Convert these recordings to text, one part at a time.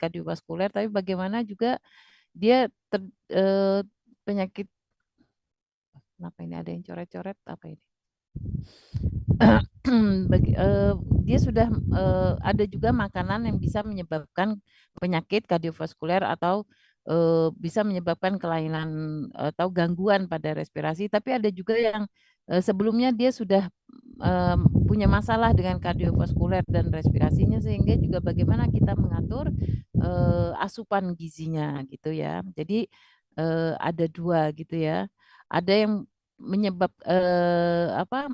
kardiovaskuler, tapi bagaimana juga dia penyakit, kenapa ini ada yang coret-coret apa ini? Dia sudah ada juga makanan yang bisa menyebabkan penyakit kardiovaskuler atau bisa menyebabkan kelainan atau gangguan pada respirasi. Tapi ada juga yang sebelumnya dia sudah punya masalah dengan kardiovaskuler dan respirasinya, sehingga juga bagaimana kita mengatur asupan gizinya gitu ya. Jadi ada dua gitu ya. Ada yang menyebab apa,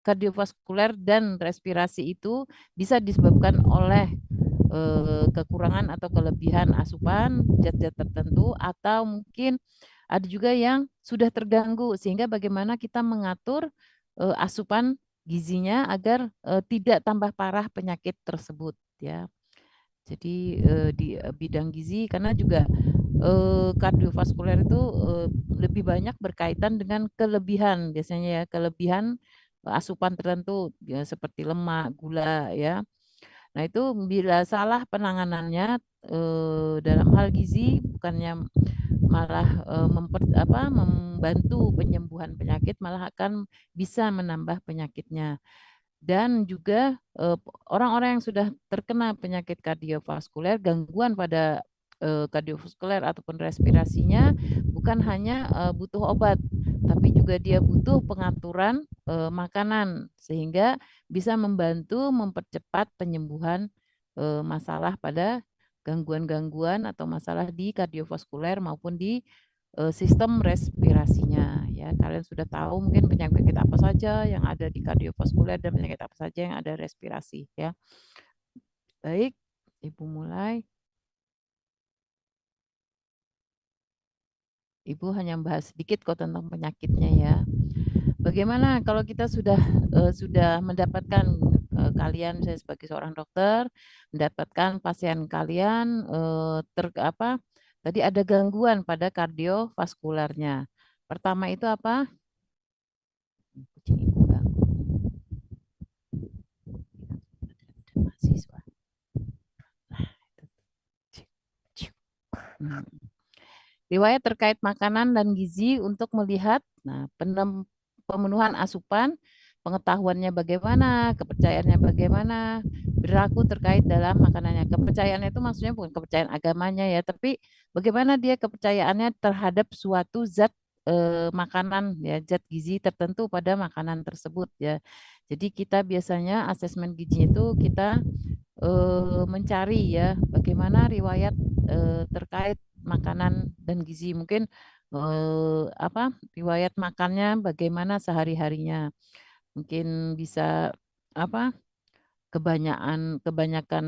kardiovaskuler dan respirasi itu bisa disebabkan oleh kekurangan atau kelebihan asupan zat-zat tertentu, atau mungkin ada juga yang sudah terganggu, sehingga bagaimana kita mengatur asupan gizinya agar tidak tambah parah penyakit tersebut ya. Jadi di bidang gizi, karena juga kardiovaskuler itu lebih banyak berkaitan dengan kelebihan biasanya ya, kelebihan asupan tertentu ya, seperti lemak, gula ya. Nah, itu bila salah penanganannya dalam hal gizi, bukannya malah membantu penyembuhan penyakit, malah akan bisa menambah penyakitnya. Dan juga orang-orang yang sudah terkena penyakit kardiovaskuler, gangguan pada kardiovaskuler ataupun respirasinya, bukan hanya butuh obat, tapi juga dia butuh pengaturan makanan, sehingga bisa membantu mempercepat penyembuhan masalah pada gangguan-gangguan atau masalah di kardiovaskuler maupun di sistem respirasinya ya. Kalian sudah tahu mungkin penyakit apa saja yang ada di kardiovaskuler dan penyakit apa saja yang ada respirasi ya. Baik, Ibu mulai. Ibu hanya membahas sedikit kok tentang penyakitnya ya. Bagaimana kalau kita sudah mendapatkan kalian, saya sebagai seorang dokter, mendapatkan pasien kalian tadi ada gangguan pada kardiovaskularnya. Pertama itu apa? Kucing ibu ganggu. Mahasiswa. Riwayat terkait makanan dan gizi untuk melihat pemenuhan asupan, pengetahuannya bagaimana, kepercayaannya bagaimana, berlaku terkait dalam makanannya. Kepercayaannya itu maksudnya bukan kepercayaan agamanya ya, tapi bagaimana dia kepercayaannya terhadap suatu zat makanan ya, zat gizi tertentu pada makanan tersebut ya. Jadi kita biasanya asesmen gizi itu kita mencari ya bagaimana riwayat terkait makanan dan gizi, mungkin riwayat makannya bagaimana sehari-harinya, mungkin bisa apa kebanyakan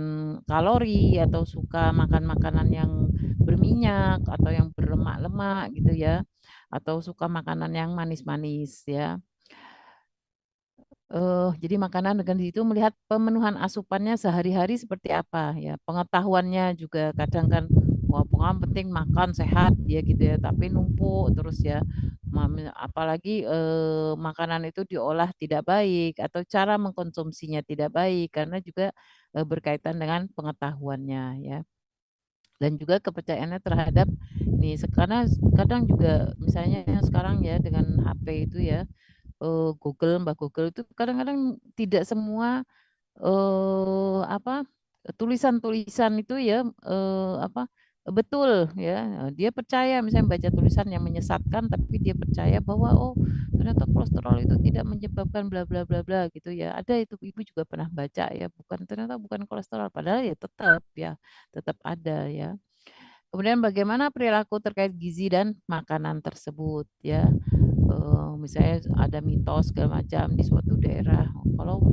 kalori, atau suka makan makanan yang berminyak atau yang berlemak-lemak gitu ya, atau suka makanan yang manis-manis ya. Jadi makanan dengan itu melihat pemenuhan asupannya sehari-hari seperti apa ya, pengetahuannya juga kadang kan, wah pokoknya penting makan sehat ya gitu ya, tapi numpuk terus ya, apalagi makanan itu diolah tidak baik atau cara mengkonsumsinya tidak baik, karena juga berkaitan dengan pengetahuannya ya, dan juga kepercayaannya terhadap nih, karena kadang juga misalnya sekarang ya dengan HP itu ya, Mbak Google itu kadang-kadang tidak semua tulisan-tulisan itu ya betul ya. Dia percaya misalnya baca tulisan yang menyesatkan, tapi dia percaya bahwa oh ternyata kolesterol itu tidak menyebabkan bla bla bla bla gitu ya. Ada itu, Ibu juga pernah baca ya, ternyata bukan kolesterol, padahal ya tetap ada ya. Kemudian bagaimana perilaku terkait gizi dan makanan tersebut ya. Misalnya ada mitos segala macam di suatu daerah. Kalau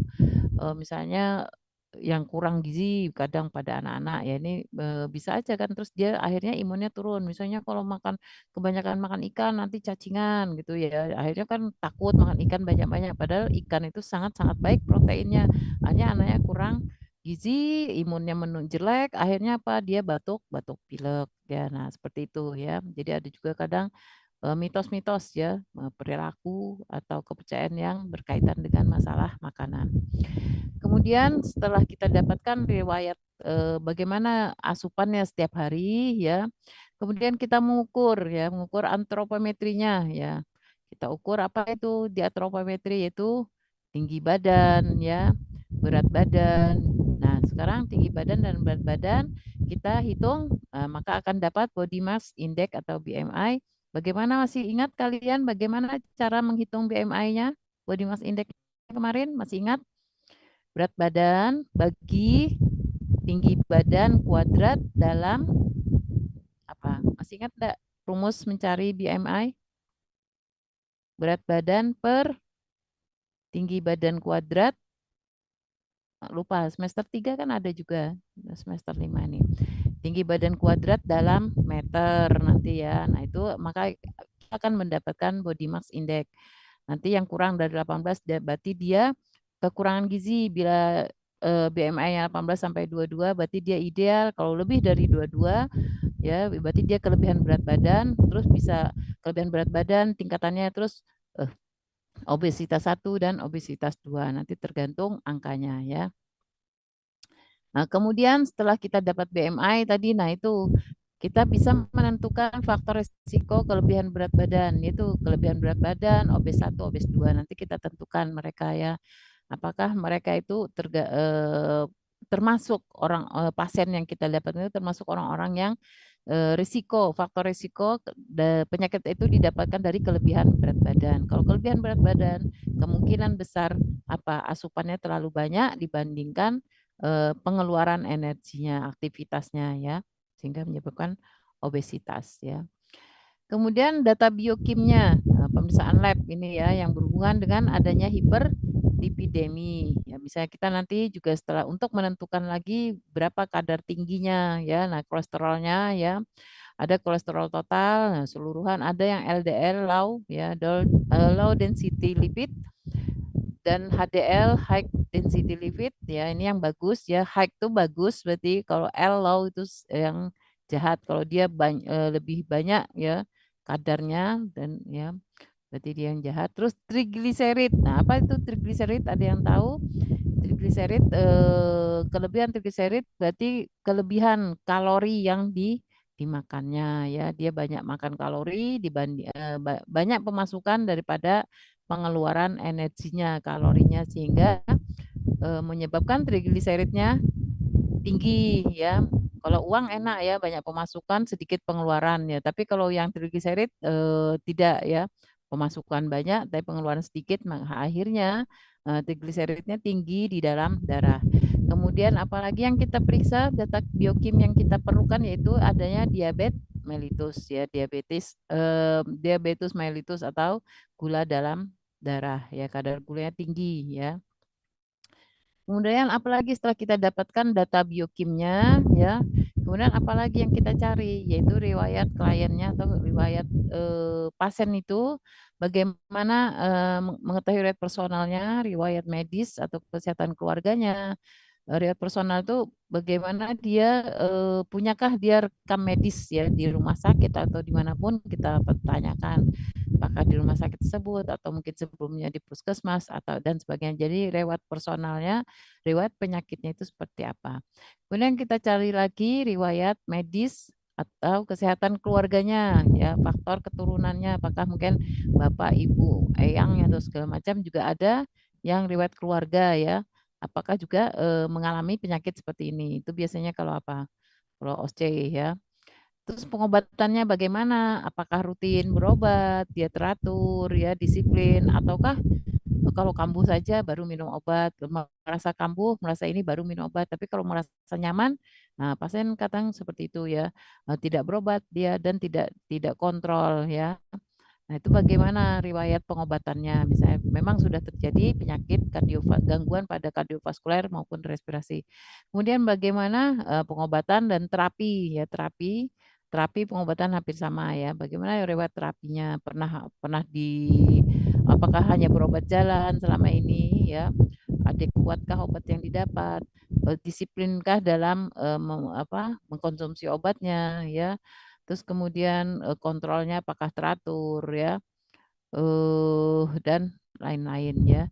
misalnya yang kurang gizi kadang pada anak-anak ya, ini bisa aja kan, terus dia akhirnya imunnya turun. Misalnya kalau kebanyakan makan ikan nanti cacingan gitu ya. Akhirnya kan takut makan ikan banyak-banyak, padahal ikan itu sangat-sangat baik proteinnya. Hanya anaknya kurang gizi, imunnya jelek, akhirnya apa? Dia batuk, batuk pilek ya. Nah, seperti itu ya. Jadi ada juga kadang mitos-mitos ya, perilaku atau kepercayaan yang berkaitan dengan masalah makanan. Kemudian setelah kita dapatkan riwayat bagaimana asupannya setiap hari ya. Kemudian kita mengukur ya, mengukur antropometrinya ya. Kita ukur apa itu di antropometri, yaitu tinggi badan ya, berat badan. Nah, sekarang tinggi badan dan berat badan kita hitung, maka akan dapat body mass index atau BMI. Bagaimana, masih ingat kalian bagaimana cara menghitung BMI-nya? Body mass index kemarin masih ingat? Berat badan bagi tinggi badan kuadrat dalam apa? Masih ingat enggak rumus mencari BMI? Berat badan per tinggi badan kuadrat, lupa, semester 3 kan ada juga, semester 5 nih. Tinggi badan kuadrat dalam meter nanti ya. Nah, itu maka kita akan mendapatkan body mass index. Nanti yang kurang dari 18 berarti dia kekurangan gizi. Bila BMI-nya 18 sampai 22 berarti dia ideal. Kalau lebih dari 22 ya berarti dia kelebihan berat badan. Terus bisa kelebihan berat badan tingkatannya terus obesitas 1 dan obesitas 2. Nanti tergantung angkanya ya. Nah, kemudian setelah kita dapat BMI tadi, nah itu kita bisa menentukan faktor risiko kelebihan berat badan, yaitu kelebihan berat badan, obes 1, obes 2. Nanti kita tentukan mereka ya, apakah mereka itu termasuk orang pasien yang kita dapat itu termasuk orang-orang yang risiko, faktor risiko penyakit itu didapatkan dari kelebihan berat badan. Kalau kelebihan berat badan, kemungkinan besar asupannya terlalu banyak dibandingkan pengeluaran energinya, aktivitasnya ya, sehingga menyebabkan obesitas ya. Kemudian data biokimnya, pemeriksaan lab ini ya yang berhubungan dengan adanya hiperlipidemi. Ya, misalnya kita nanti juga setelah untuk menentukan lagi berapa kadar tingginya ya. Nah, kolesterolnya ya. Ada kolesterol total, nah, seluruhan ada yang LDL low ya, low density lipid dan HDL high density lipid ya, ini yang bagus ya. High itu bagus, berarti kalau L low itu yang jahat, kalau dia lebih banyak ya kadarnya dan ya berarti dia yang jahat. Terus trigliserid, nah apa itu trigliserid, ada yang tahu? Trigliserid, kelebihan trigliserid berarti kelebihan kalori yang dimakannya ya, dia banyak makan kalori dibanding banyak pemasukan daripada pengeluaran energinya, kalorinya, sehingga menyebabkan trigliseridnya tinggi ya. Kalau uang enak ya, banyak pemasukan sedikit pengeluaran ya. Tapi kalau yang trigliserid tidak ya, pemasukan banyak tapi pengeluaran sedikit, maka akhirnya trigliseridnya tinggi di dalam darah. Kemudian apalagi yang kita periksa, data biokim yang kita perlukan yaitu adanya diabetes mellitus ya, diabetes mellitus atau gula dalam darah ya, kadar gulanya tinggi ya. Kemudian apalagi setelah kita dapatkan data biokimnya ya, kemudian apalagi yang kita cari yaitu riwayat kliennya atau riwayat pasien itu, bagaimana mengetahui riwayat personalnya, riwayat medis atau kesehatan keluarganya. Riwayat personal itu bagaimana dia, punyakah dia rekam medis ya di rumah sakit atau dimanapun, kita pertanyakan apakah di rumah sakit tersebut atau mungkin sebelumnya di puskesmas atau dan sebagainya. Jadi riwayat personalnya, riwayat penyakitnya itu seperti apa. Kemudian kita cari lagi riwayat medis atau kesehatan keluarganya ya, faktor keturunannya, apakah mungkin bapak, ibu, eyang atau segala macam juga ada yang riwayat keluarga ya. Apakah juga mengalami penyakit seperti ini. Itu biasanya kalau apa? Kalau OSCE ya. Terus pengobatannya bagaimana? Apakah rutin berobat, dia teratur, ya disiplin, ataukah kalau kambuh saja baru minum obat, merasa kambuh, merasa ini baru minum obat. Tapi kalau merasa nyaman, nah pasien kadang seperti itu ya, tidak berobat dia dan tidak tidak kontrol ya. Nah, itu bagaimana riwayat pengobatannya? Misalnya memang sudah terjadi penyakit gangguan pada kardiovaskuler maupun respirasi. Kemudian bagaimana pengobatan dan terapi ya, terapi pengobatan hampir sama ya. Bagaimana riwayat terapinya? Pernah pernah di apakah hanya berobat jalan selama ini ya? Adekuatkah obat yang didapat? Disiplinkah dalam mengkonsumsi obatnya ya? Terus kemudian kontrolnya apakah teratur ya, dan lain-lain ya.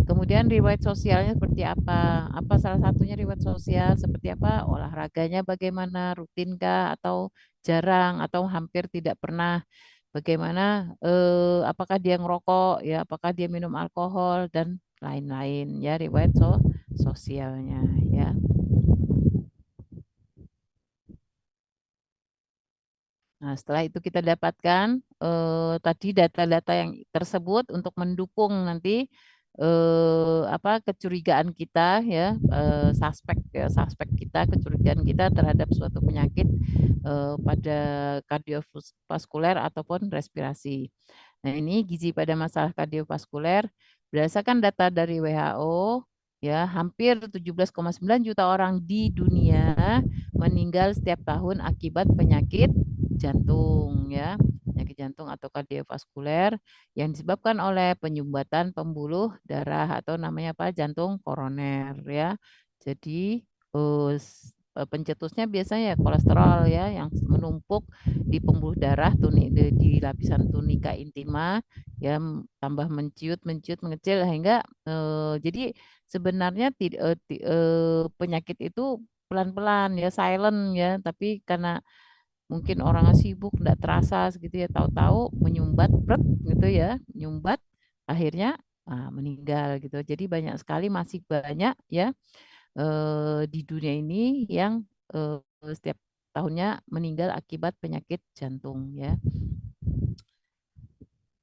Kemudian riwayat sosialnya seperti apa? Apa salah satunya riwayat sosial seperti apa? Olahraganya bagaimana? Rutinkah atau jarang atau hampir tidak pernah? Bagaimana apakah dia ngerokok ya, apakah dia minum alkohol dan lain-lain ya riwayat sosialnya ya. Nah, setelah itu kita dapatkan tadi data-data yang tersebut untuk mendukung nanti apa kecurigaan kita ya, suspek kita, kecurigaan kita terhadap suatu penyakit pada kardiovaskuler ataupun respirasi. Nah, ini gizi pada masalah kardiovaskuler berdasarkan data dari WHO ya, hampir 17,9 juta orang di dunia meninggal setiap tahun akibat penyakit jantung ya, penyakit jantung atau kardiovaskuler yang disebabkan oleh penyumbatan pembuluh darah atau namanya apa? Jantung koroner ya. Jadi pencetusnya biasanya ya kolesterol ya yang menumpuk di pembuluh darah di lapisan tunika intima ya tambah menciut menciut mengecil sehingga jadi sebenarnya penyakit itu pelan-pelan ya silent ya tapi karena mungkin orang sibuk nggak terasa segitu ya tahu-tahu menyumbat bret gitu ya menyumbat akhirnya meninggal gitu jadi banyak sekali masih banyak ya di dunia ini yang setiap tahunnya meninggal akibat penyakit jantung ya.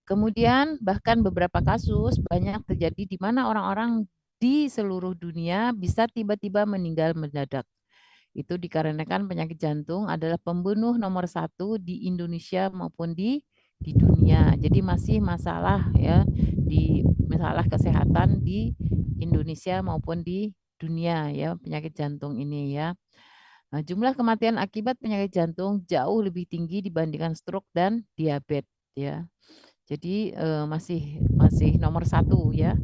Kemudian bahkan beberapa kasus banyak terjadi di mana orang-orang di seluruh dunia bisa tiba-tiba meninggal mendadak. Itu dikarenakan penyakit jantung adalah pembunuh nomor satu di Indonesia maupun di dunia. Jadi masih masalah ya di masalah kesehatan di Indonesia maupun di dunia ya penyakit jantung ini ya. Nah, jumlah kematian akibat penyakit jantung jauh lebih tinggi dibandingkan stroke dan diabetes ya. Jadi masih masih nomor satu ya,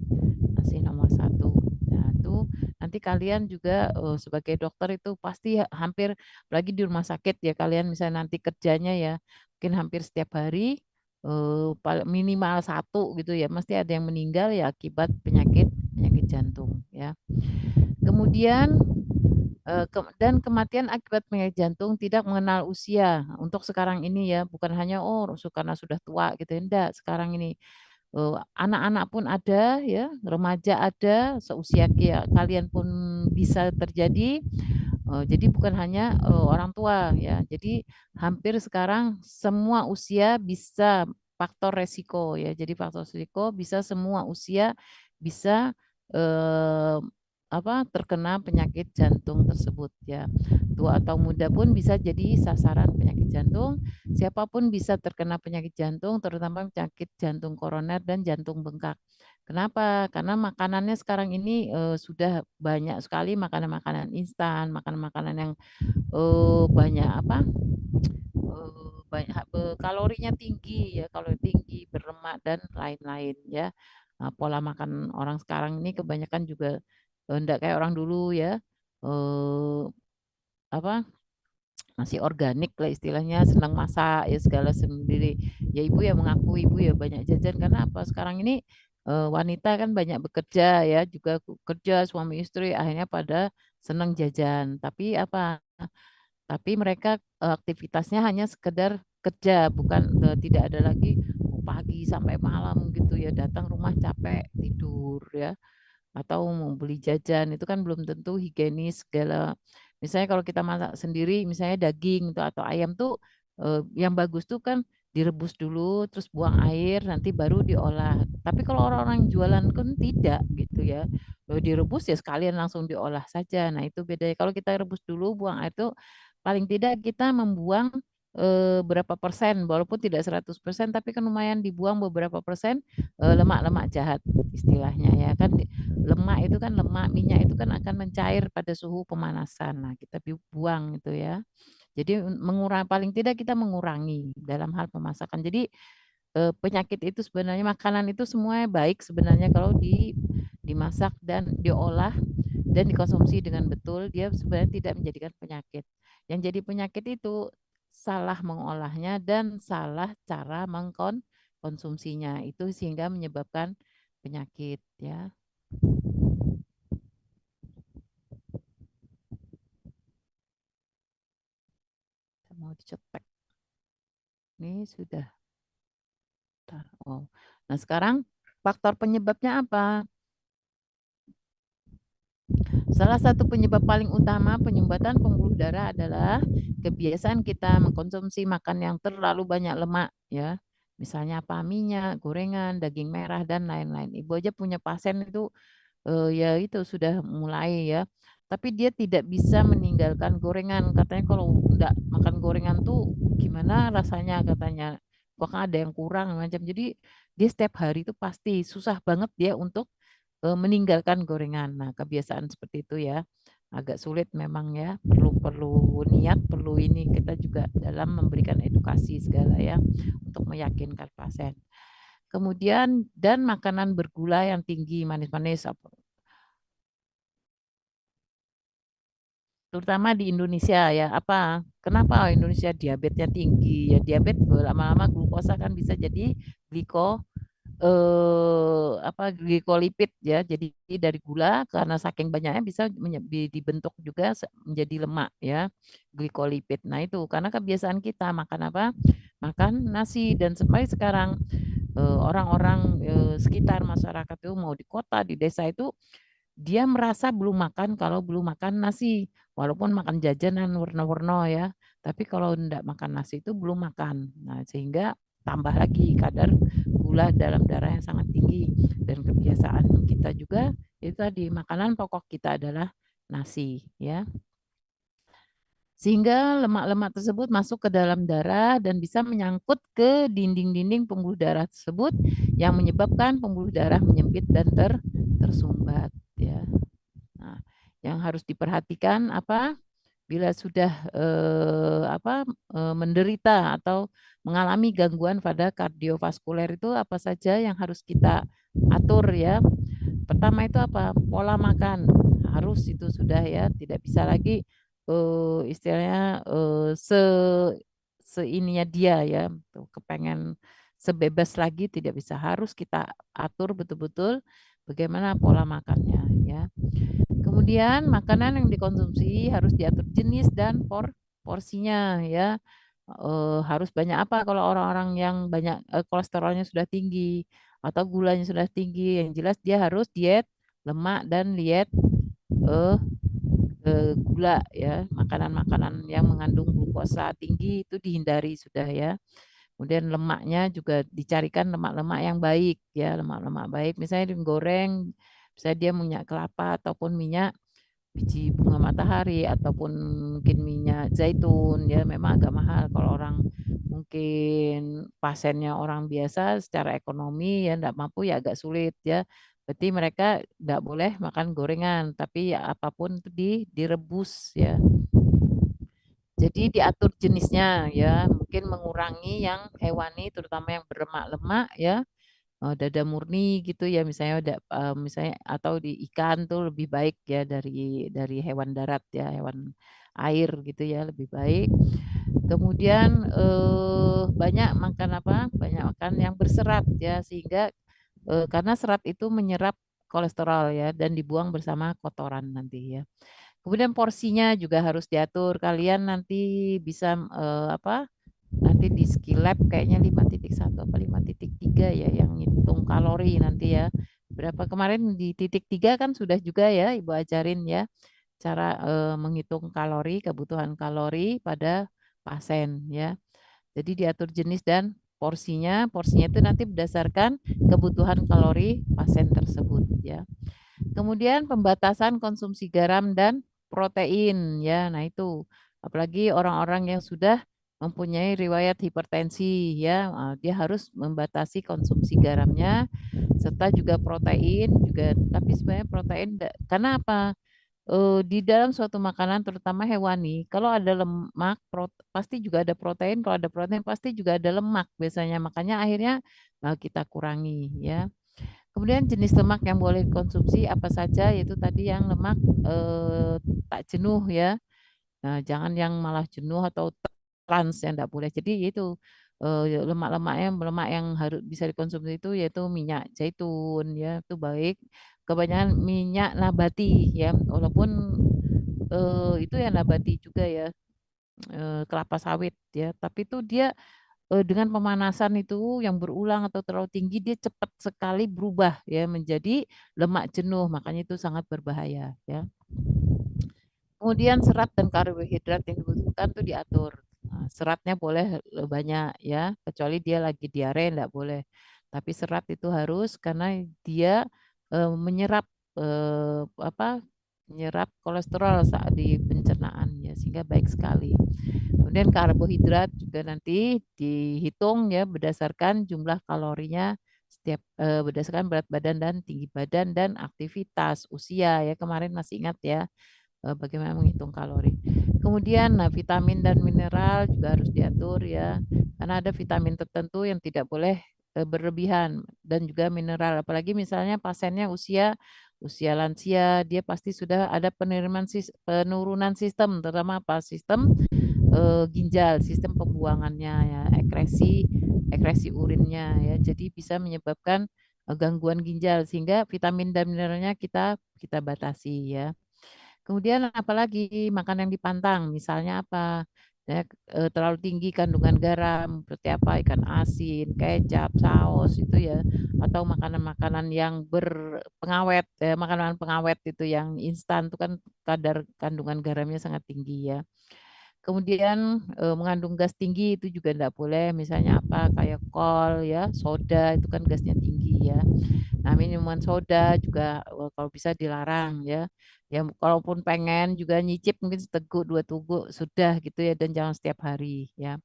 masih nomor satu. Nah, itu nanti kalian juga sebagai dokter itu pasti hampir, apalagi di rumah sakit ya, kalian misalnya nanti kerjanya ya, mungkin hampir setiap hari minimal satu gitu ya, mesti ada yang meninggal ya akibat penyakit penyakit jantung ya. Kemudian dan kematian akibat penyakit jantung tidak mengenal usia. Untuk sekarang ini ya, bukan hanya oh karena sudah tua gitu, enggak. Sekarang ini anak-anak pun ada ya, remaja ada, seusia kalian pun bisa terjadi. Jadi bukan hanya orang tua ya. Jadi hampir sekarang semua usia bisa faktor resiko ya. Jadi faktor resiko bisa semua usia bisa eh, apa terkena penyakit jantung tersebut ya. Tua atau muda pun bisa jadi sasaran penyakit jantung. Siapapun bisa terkena penyakit jantung, terutama penyakit jantung koroner dan jantung bengkak. Kenapa? Karena makanannya sekarang ini sudah banyak sekali makanan-makanan instan, makanan-makanan yang banyak apa? Banyak kalorinya tinggi ya, kalori tinggi, berlemak dan lain-lain ya. Nah, pola makan orang sekarang ini kebanyakan juga enggak kayak orang dulu ya. Eh, apa? Masih organik lah istilahnya, senang masak ya segala sendiri. Ya ibu ya mengaku ibu ya banyak jajan karena apa? Sekarang ini wanita kan banyak bekerja ya, juga kerja suami istri akhirnya pada senang jajan. Tapi apa? Tapi mereka aktivitasnya hanya sekedar kerja, bukan tidak ada lagi pagi sampai malam gitu ya, datang rumah capek tidur ya atau mau beli jajan itu kan belum tentu higienis segala. Misalnya kalau kita masak sendiri, misalnya daging tuh atau ayam tuh yang bagus tuh kan direbus dulu, terus buang air, nanti baru diolah. Tapi kalau orang-orang jualan kan tidak gitu ya. Direbus ya sekalian langsung diolah saja. Nah itu bedanya. Kalau kita rebus dulu, buang air tuh paling tidak kita membuang berapa persen, walaupun tidak 100%, tapi kan lumayan dibuang beberapa persen lemak-lemak jahat istilahnya ya kan lemak itu kan lemak minyak itu kan akan mencair pada suhu pemanasan. Nah, kita buang itu ya. Jadi mengurangi paling tidak kita mengurangi dalam hal pemasakan. Jadi penyakit itu sebenarnya makanan itu semuanya baik sebenarnya kalau dimasak dan diolah dan dikonsumsi dengan betul, dia sebenarnya tidak menjadikan penyakit. Yang jadi penyakit itu salah mengolahnya dan salah cara mengkonsumsinya. Itu sehingga menyebabkan penyakit ya. Mau dicetek. Ini sudah. Oh. Nah, sekarang faktor penyebabnya apa? Salah satu penyebab paling utama penyumbatan pembuluh darah adalah kebiasaan kita mengkonsumsi makan yang terlalu banyak lemak ya. Misalnya apa minyak, gorengan, daging merah dan lain-lain. Ibu aja punya pasien itu ya itu sudah mulai ya. Tapi dia tidak bisa meninggalkan gorengan. Katanya kalau enggak makan gorengan tuh gimana rasanya katanya. Kok ada yang kurang macam. Jadi dia setiap hari itu pasti susah banget dia untuk meninggalkan gorengan. Nah, kebiasaan seperti itu ya. Agak sulit memang ya. Perlu perlu niat, perlu ini kita juga dalam memberikan edukasi segala ya untuk meyakinkan pasien. Kemudian dan makanan bergula yang tinggi, manis-manis terutama di Indonesia ya. Apa? Kenapa Indonesia diabetesnya tinggi? Ya diabetes lama-lama glukosa kan bisa jadi gliko apa glikolipid ya. Jadi dari gula karena saking banyaknya bisa dibentuk juga menjadi lemak ya, glikolipid. Nah, itu karena kebiasaan kita makan apa? Makan nasi dan sampai sekarang orang-orang sekitar masyarakat itu mau di kota, di desa itu dia merasa belum makan kalau belum makan nasi, walaupun makan jajanan warna-warna ya. Tapi kalau enggak makan nasi itu belum makan. Nah, sehingga tambah lagi kadar gula dalam darah yang sangat tinggi dan kebiasaan kita juga itu tadi makanan pokok kita adalah nasi ya. Sehingga lemak-lemak tersebut masuk ke dalam darah dan bisa menyangkut ke dinding-dinding pembuluh darah tersebut yang menyebabkan pembuluh darah menyempit dan tersumbat ya. Nah, yang harus diperhatikan apa? Bila sudah menderita atau mengalami gangguan pada kardiovaskuler itu apa saja yang harus kita atur ya. Pertama itu apa? Pola makan. Harus itu sudah ya, tidak bisa lagi istilahnya seininya dia ya, tuh, kepengen sebebas lagi tidak bisa, harus kita atur betul-betul bagaimana pola makannya ya. Kemudian makanan yang dikonsumsi harus diatur jenis dan porsinya ya. Harus banyak apa kalau orang-orang yang banyak kolesterolnya sudah tinggi atau gulanya sudah tinggi, yang jelas dia harus diet lemak dan diet eh, gula ya. Makanan-makanan yang mengandung glukosa tinggi itu dihindari sudah ya. Kemudian lemaknya juga dicarikan lemak-lemak yang baik ya, lemak-lemak baik. Misalnya digoreng, misalnya dia minyak kelapa ataupun minyak biji bunga matahari ataupun mungkin minyak zaitun ya, memang agak mahal kalau orang mungkin pasiennya orang biasa secara ekonomi ya enggak mampu ya agak sulit ya. Berarti mereka enggak boleh makan gorengan, tapi ya apapun itu direbus ya. Jadi diatur jenisnya ya, mungkin mengurangi yang hewani terutama yang berlemak-lemak ya. Dada murni gitu ya misalnya misalnya atau di ikan tuh lebih baik ya dari hewan darat ya, hewan air gitu ya lebih baik. Kemudian banyak makan apa? Banyak makan yang berserat ya sehingga karena serat itu menyerap kolesterol ya dan dibuang bersama kotoran nanti ya. Kemudian porsinya juga harus diatur. Kalian nanti bisa apa? Nanti di Skilab kayaknya 5.1 apa 5.3 ya yang ngitung kalori nanti ya. Berapa kemarin di titik 3 kan sudah juga ya Ibu ajarin ya cara menghitung kalori, kebutuhan kalori pada pasien ya. Jadi diatur jenis dan porsinya. Porsinya itu nanti berdasarkan kebutuhan kalori pasien tersebut ya. Kemudian pembatasan konsumsi garam dan protein ya. Nah, itu apalagi orang-orang yang sudah mempunyai riwayat hipertensi ya, dia harus membatasi konsumsi garamnya serta juga protein juga. Tapi sebenarnya protein karena apa? Di dalam suatu makanan terutama hewani, kalau ada lemak pasti juga ada protein, kalau ada protein pasti juga ada lemak biasanya. Makanya akhirnya kita kurangi ya. Kemudian jenis lemak yang boleh dikonsumsi apa saja yaitu tadi yang lemak tak jenuh ya. Nah, jangan yang malah jenuh atau trans yang tidak boleh. Jadi itu lemak yang harus bisa dikonsumsi itu yaitu minyak zaitun ya, itu baik. Kebanyakan minyak nabati ya, walaupun itu ya nabati juga ya, kelapa sawit ya, tapi itu dia dengan pemanasan itu yang berulang atau terlalu tinggi dia cepat sekali berubah ya menjadi lemak jenuh, makanya itu sangat berbahaya ya. Kemudian serat dan karbohidrat yang dibutuhkan tuh diatur. Nah, seratnya boleh banyak ya, kecuali dia lagi diare enggak boleh. Tapi serat itu harus karena dia menyerap apa? Menyerap kolesterol saat di pencernaan ya, sehingga baik sekali. Kemudian karbohidrat juga nanti dihitung ya berdasarkan jumlah kalorinya setiap berdasarkan berat badan dan tinggi badan dan aktivitas usia ya. Kemarin masih ingat ya bagaimana menghitung kalori. Kemudian nah vitamin dan mineral juga harus diatur ya. Karena ada vitamin tertentu yang tidak boleh berlebihan dan juga mineral apalagi misalnya pasiennya usia usia lansia dia pasti sudah ada penurunan sistem terutama apa sistem ginjal, sistem pembuangannya ya, ekresi urinnya ya. Jadi bisa menyebabkan gangguan ginjal sehingga vitamin dan mineralnya kita kita batasi ya. Kemudian apalagi makan yang dipantang, misalnya apa? Ya, terlalu tinggi kandungan garam, seperti apa? Ikan asin, kecap, saus itu ya, atau makanan-makanan yang berpengawet, makanan pengawet itu yang instan itu kan kadar kandungan garamnya sangat tinggi ya. Kemudian mengandung gas tinggi itu juga tidak boleh, misalnya apa kayak kol ya, soda itu kan gasnya tinggi ya. Nah, minuman soda juga kalau bisa dilarang ya. Ya kalaupun pengen juga nyicip mungkin seteguk dua teguk sudah gitu ya dan jangan setiap hari ya.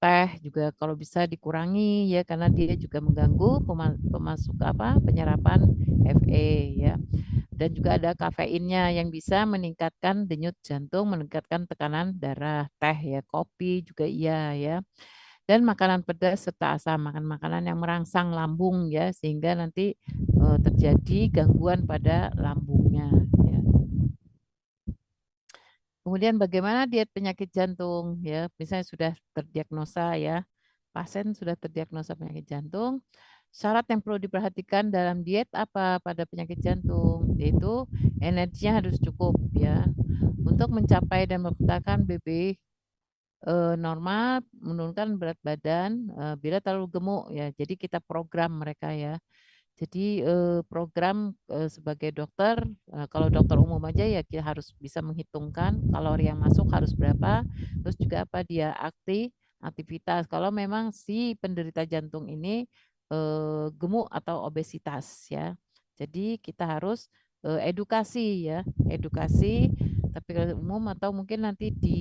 Teh juga kalau bisa dikurangi ya karena dia juga mengganggu pemasuk apa penyerapan Fe ya. Dan juga ada kafeinnya yang bisa meningkatkan denyut jantung, meningkatkan tekanan darah. Teh ya, kopi juga iya ya. Dan makanan pedas serta asam, makan makanan yang merangsang lambung ya sehingga nanti terjadi gangguan pada lambungnya ya. Kemudian bagaimana diet penyakit jantung ya, misalnya sudah terdiagnosa ya, pasien sudah terdiagnosa penyakit jantung, syarat yang perlu diperhatikan dalam diet apa pada penyakit jantung, yaitu energinya harus cukup ya. Untuk mencapai dan mempertahankan BB normal, menurunkan berat badan bila terlalu gemuk ya. Jadi kita program mereka ya. Jadi program sebagai dokter, kalau dokter umum aja ya kita harus bisa menghitungkan kalori yang masuk harus berapa, terus juga apa dia aktivitas. Kalau memang si penderita jantung ini gemuk atau obesitas ya. Jadi kita harus edukasi ya, edukasi tapi kalau umum atau mungkin nanti di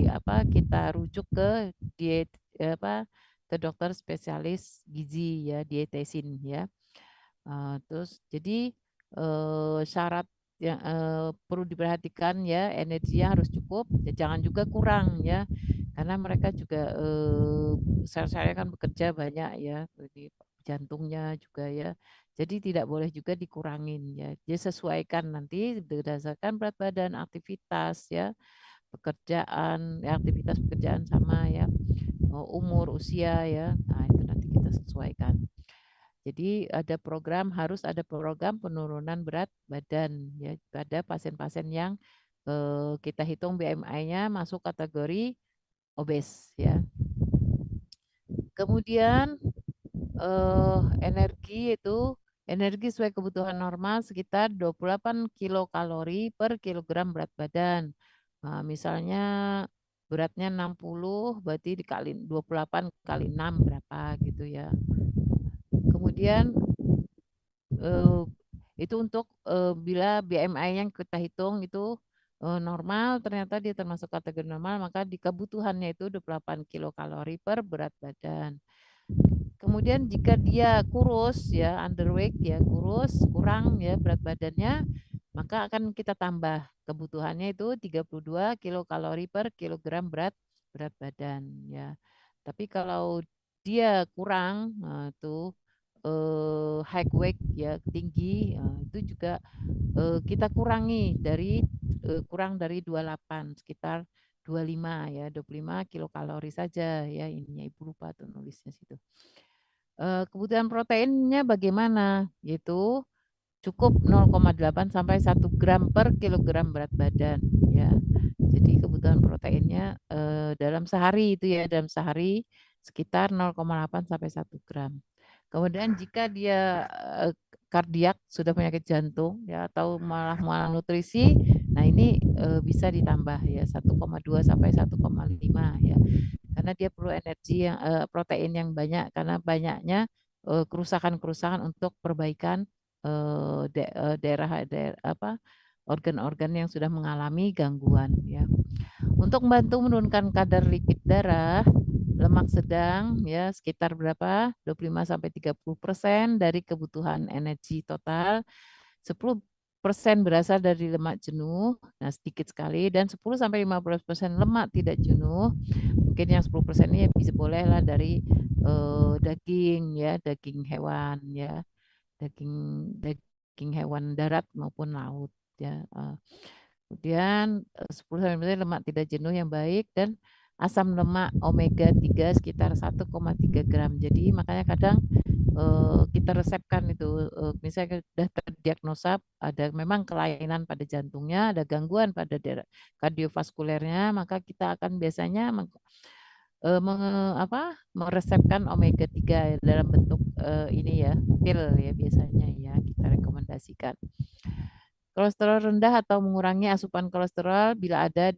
apa kita rujuk ke diet apa ke dokter spesialis gizi ya, dietesin ya. Terus jadi syarat yang perlu diperhatikan ya energinya harus cukup, ya jangan juga kurang ya, karena mereka juga sel-selnya kan bekerja banyak ya, di jantungnya juga ya. Jadi tidak boleh juga dikurangin ya. Jadi sesuaikan nanti berdasarkan berat badan, aktivitas ya, pekerjaan, ya, aktivitas pekerjaan sama ya, umur, usia ya. Nah, itu nanti kita sesuaikan. Jadi harus ada program penurunan berat badan ya pada pasien-pasien yang kita hitung BMI-nya masuk kategori obes ya. Kemudian energi sesuai kebutuhan normal sekitar 28 kilokalori per kilogram berat badan. Nah, misalnya beratnya 60 berarti dikali 28 kali 6 berapa gitu ya. Kemudian eh, itu untuk bila BMI yang kita hitung itu normal, ternyata dia termasuk kategori normal, maka di kebutuhannya itu 28 kilokalori per berat badan. Kemudian jika dia kurus ya, underweight ya, kurus, kurang ya berat badannya, maka akan kita tambah kebutuhannya itu 32 kilokalori per kilogram berat badan ya. Tapi kalau dia kurang, nah, itu high weight ya tinggi, itu juga kita kurangi dari kurang dari 28 sekitar 25 ya, 25 kilokalori saja ya, ininya Ibu lupa tuh nulisnya situ. Kebutuhan proteinnya bagaimana? Yaitu cukup 0,8 sampai 1 gram per kilogram berat badan ya. Jadi kebutuhan proteinnya dalam sehari itu ya, dalam sehari sekitar 0,8 sampai 1 gram. Kemudian jika dia kardiak, sudah penyakit jantung ya atau malah malnutrisi, nah ini bisa ditambah ya 1,2 sampai 1,5 ya. Karena dia perlu energi yang protein yang banyak karena banyaknya kerusakan-kerusakan untuk perbaikan daerah apa organ-organ yang sudah mengalami gangguan ya. Untuk membantu menurunkan kadar lipid darah, lemak sedang ya sekitar berapa? 25 sampai 30% dari kebutuhan energi total. 10% berasal dari lemak jenuh, nah sedikit sekali, dan 10 sampai 15% lemak tidak jenuh. Mungkin yang 10% ini bisa bolehlah dari daging ya, daging hewan ya, daging daging hewan darat maupun laut ya. Kemudian 10-15% lemak tidak jenuh yang baik dan asam lemak omega 3 sekitar 1,3 gram. Jadi makanya kadang kita resepkan itu misalnya sudah terdiagnosa ada memang kelainan pada jantungnya, ada gangguan pada kardiovaskulernya, maka kita akan biasanya meresepkan omega 3 dalam bentuk ini ya, pil ya biasanya ya kita rekomendasikan. Kolesterol rendah atau mengurangi asupan kolesterol bila ada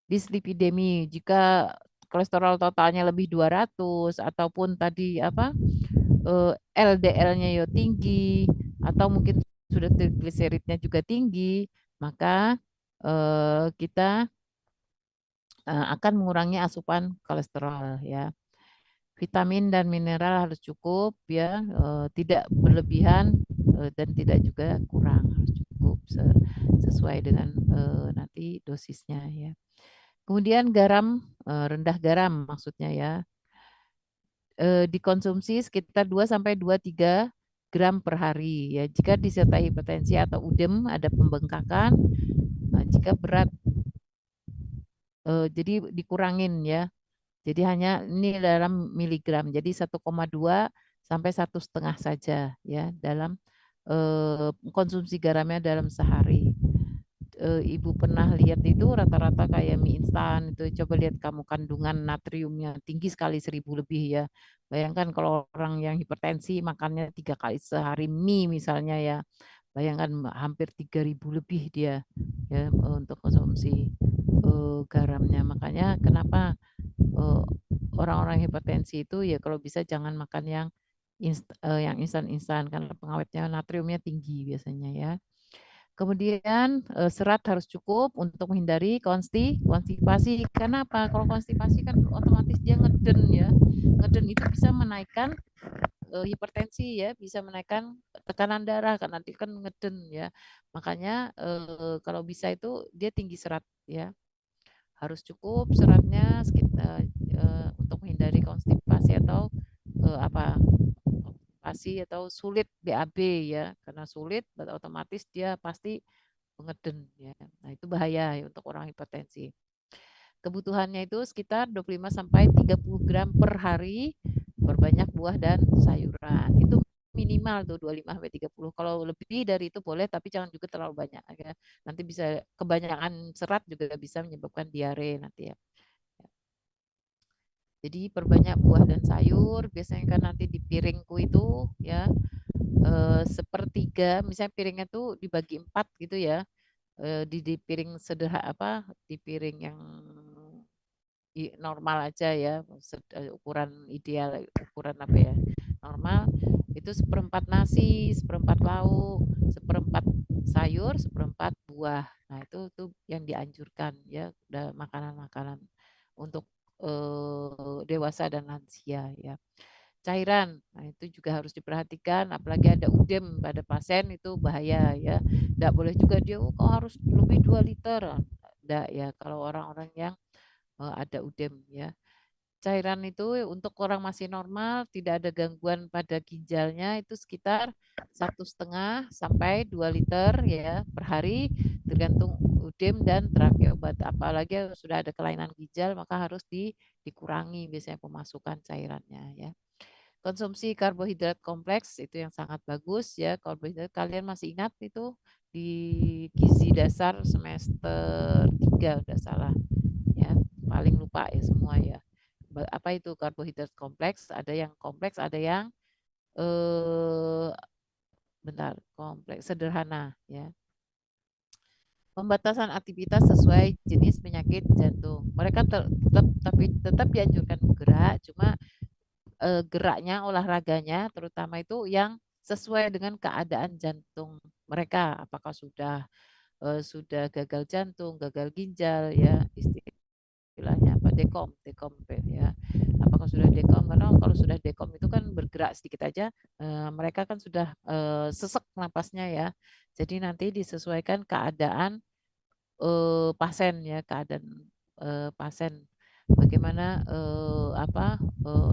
dislipidemi. Jika kolesterol totalnya lebih 200 ataupun tadi LDL-nya ya tinggi atau mungkin sudah trigliseridnya juga tinggi, maka kita akan mengurangi asupan kolesterol ya. Vitamin dan mineral harus cukup ya, tidak berlebihan dan tidak juga kurang, harus cukup sesuai dengan nanti dosisnya ya. Kemudian garam, rendah garam maksudnya ya, dikonsumsi sekitar 2 sampai 23 gram per hari ya. Jika disertai hipertensi atau udem, ada pembengkakan, jika berat jadi dikurangin ya. Jadi hanya ini dalam miligram. Jadi 1,2 sampai 1,5 saja ya dalam konsumsi garamnya dalam sehari. Ibu pernah lihat itu rata-rata kayak mie instan itu, coba lihat kamu kandungan natriumnya tinggi sekali 1.000 lebih ya. Bayangkan kalau orang yang hipertensi makannya 3 kali sehari mie misalnya ya. Bayangkan hampir 3.000 lebih dia ya untuk konsumsi garamnya. Makanya kenapa orang-orang hipertensi itu ya kalau bisa jangan makan yang instan-instan karena pengawetnya natriumnya tinggi biasanya ya. Kemudian serat harus cukup untuk menghindari konstipasi. Kenapa? Kalau konstipasi kan otomatis dia ngeden ya. Ngeden itu bisa menaikkan hipertensi ya, bisa menaikkan tekanan darah kan nanti kan ngeden ya. Makanya kalau bisa itu dia tinggi serat ya. Harus cukup seratnya sekitar untuk menghindari konstipasi atau apa konstipasi atau sulit BAB ya. Karena sulit otomatis dia pasti mengeden ya. Nah, itu bahaya ya untuk orang hipertensi. Kebutuhannya itu sekitar 25 sampai 30 gram per hari, berbanyak buah dan sayuran. Itu minimal tuh 25 sampai 30. Kalau lebih dari itu boleh tapi jangan juga terlalu banyak ya. Nanti bisa kebanyakan serat juga bisa menyebabkan diare nanti ya. Jadi perbanyak buah dan sayur, biasanya kan nanti di piringku itu ya sepertiga, misalnya piringnya tuh dibagi 4 gitu ya, di piring sederhana di piring yang normal aja ya, ukuran ideal, ukuran apa ya, normal, itu seperempat nasi, seperempat lauk, seperempat sayur, seperempat buah. Nah itu tuh yang dianjurkan ya, udah makanan-makanan untuk dewasa dan lansia ya. Cairan, nah itu juga harus diperhatikan, apalagi ada udem pada pasien itu bahaya ya. Tidak boleh juga dia kok harus lebih 2 liter. Tidak ya, kalau orang-orang yang ada udem ya. Cairan itu untuk orang masih normal, tidak ada gangguan pada ginjalnya itu sekitar 1,5 sampai 2 liter ya per hari. tergantung UDIM dan terapi obat. Apalagi sudah ada kelainan ginjal, maka harus dikurangi biasanya pemasukan cairannya ya. Konsumsi karbohidrat kompleks itu yang sangat bagus ya. Karbohidrat kalian masih ingat itu di gizi dasar semester 3 udah salah ya. Paling lupa ya semua ya. Apa itu karbohidrat kompleks? Ada yang kompleks, ada yang eh bentar, kompleks sederhana ya. Pembatasan aktivitas sesuai jenis penyakit jantung. Mereka tetap dianjurkan bergerak, cuma geraknya, olahraganya, terutama itu yang sesuai dengan keadaan jantung mereka. Apakah sudah gagal jantung, gagal ginjal, ya istilahnya apa dekom, dekom ya. Apakah sudah dekom? Karena kalau sudah dekom itu kan bergerak sedikit aja, mereka kan sudah sesek napasnya ya. Jadi nanti disesuaikan keadaan pasien ya, keadaan pasien bagaimana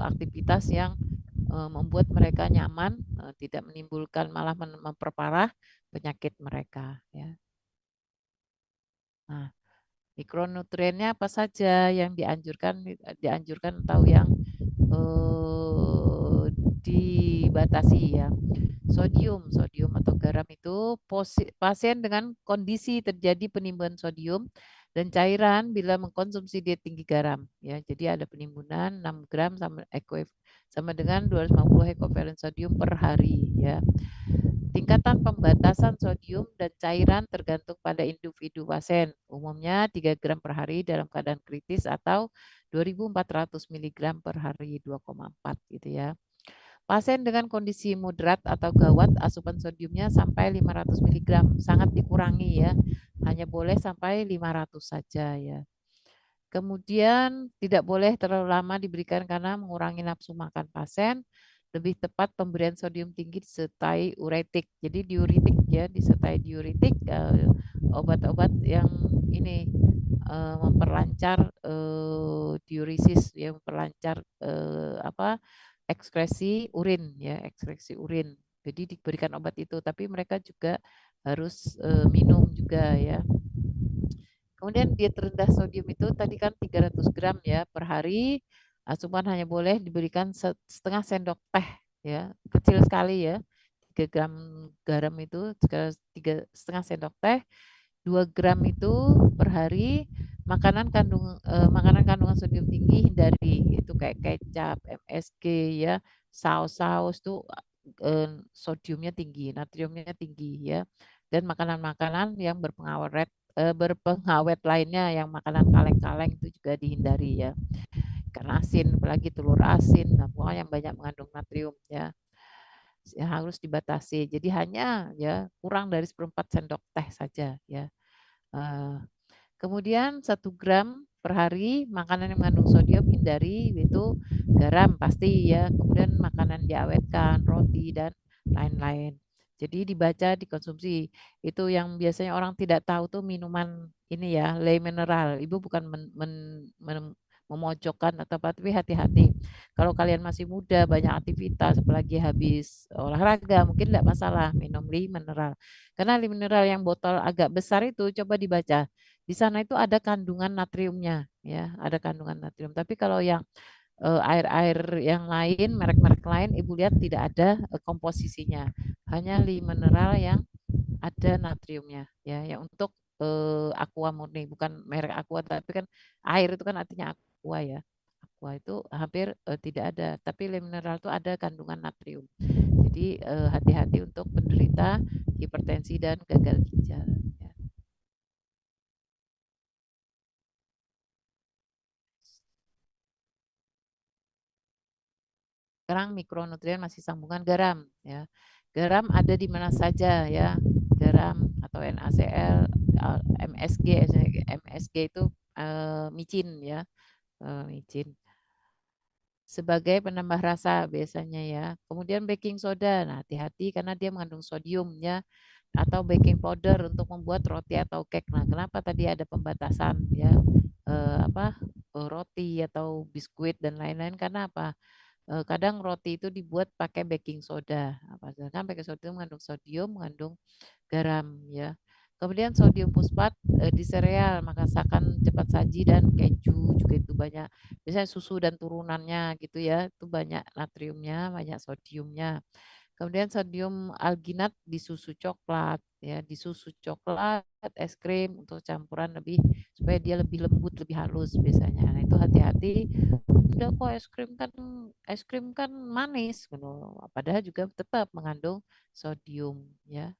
aktivitas yang membuat mereka nyaman, tidak menimbulkan malah memperparah penyakit mereka ya. Nah, mikronutriennya apa saja yang dianjurkan atau yang eh, dibatasi ya. Sodium atau garam itu pasien dengan kondisi terjadi penimbunan sodium dan cairan bila mengkonsumsi diet tinggi garam ya. Jadi ada penimbunan 6 gram sama dengan 250 ekvivalent sodium per hari ya. Tingkatan pembatasan sodium dan cairan tergantung pada individu pasien. Umumnya 3 gram per hari dalam keadaan kritis atau 2.400 miligram per hari 2,4 gitu ya. Pasien dengan kondisi moderat atau gawat asupan sodiumnya sampai 500 miligram, sangat dikurangi ya. Hanya boleh sampai 500 saja ya. Kemudian tidak boleh terlalu lama diberikan karena mengurangi nafsu makan pasien. Lebih tepat pemberian sodium tinggi disertai uretik. Jadi diuretik ya, disertai diuretik obat-obat yang ini memperlancar diuresis yang memperlancar ekskresi urin ya, ekskresi urin. Jadi diberikan obat itu, tapi mereka juga harus minum juga ya. Kemudian diet rendah sodium itu tadi kan 300 gram ya per hari. Asupan hanya boleh diberikan setengah sendok teh ya, kecil sekali ya. 3 gram garam itu setengah sendok teh, 2 gram itu per hari. Makanan kandungan sodium tinggi hindari, itu kayak kecap, MSG ya, saus-saus tuh sodiumnya tinggi, natriumnya tinggi ya. Dan makanan-makanan yang berpengawet lainnya, yang makanan kaleng-kaleng itu juga dihindari ya. Karena asin, apalagi telur asin, nah, pokoknya yang banyak mengandung natrium ya, harus dibatasi. Jadi hanya ya kurang dari seperempat sendok teh saja ya. Eh, Kemudian 1 gram per hari makanan yang mengandung sodium hindari, itu garam pasti ya. Kemudian makanan diawetkan, roti dan lain-lain. Jadi dibaca, dikonsumsi. Itu yang biasanya orang tidak tahu tuh minuman ini ya, lei mineral. Ibu bukan memojokkan atau apa, tapi hati-hati. Kalau kalian masih muda, banyak aktivitas, apalagi habis olahraga, mungkin tidak masalah minum lei mineral. Karena lei mineral yang botol agak besar itu, coba dibaca di sana itu ada kandungan natriumnya ya, ada kandungan natrium. Tapi kalau yang air-air yang lain, merek-merek lain, Ibu lihat tidak ada komposisinya. Hanya li mineral yang ada natriumnya ya, yang untuk aqua murni, bukan merek aqua, tapi kan air itu kan artinya aqua ya. Aqua itu hampir tidak ada, tapi li mineral itu ada kandungan natrium. Jadi hati-hati untuk penderita hipertensi dan gagal ginjal ya. Sekarang mikronutrien masih sambungan garam ya. Garam ada di mana saja ya. Garam atau NaCl, MSG, MSG itu micin ya, micin sebagai penambah rasa biasanya ya. Kemudian baking soda, nah hati-hati karena dia mengandung sodium ya. Atau baking powder untuk membuat roti atau cake. Nah, kenapa tadi ada pembatasan ya, roti atau biskuit dan lain-lain, karena apa? Kadang roti itu dibuat pakai baking soda. Sedangkan baking soda itu mengandung sodium, mengandung garam ya. Kemudian sodium fosfat di sereal, masakan cepat saji dan keju juga itu banyak. Biasanya susu dan turunannya gitu ya, itu banyak natriumnya, banyak sodiumnya. Kemudian sodium alginat di susu coklat ya, di susu coklat, es krim untuk campuran lebih supaya dia lebih lembut, lebih halus biasanya. Nah, itu hati-hati. Udah kok es krim kan manis gitu. Padahal juga tetap mengandung sodium ya.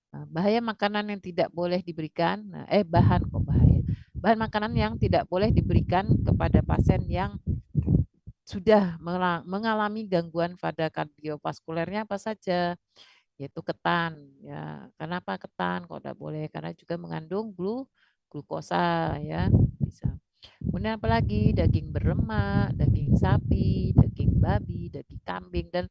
Nah, bahaya makanan yang tidak boleh diberikan, bahan kok bahaya. Bahan makanan yang tidak boleh diberikan kepada pasien yang sudah mengalami gangguan pada kardiovaskulernya apa saja, yaitu ketan. Ya, kenapa ketan? Kok tidak boleh? Karena juga mengandung glukosa ya, bisa. Kemudian apalagi daging berlemak, daging sapi, daging babi, daging kambing dan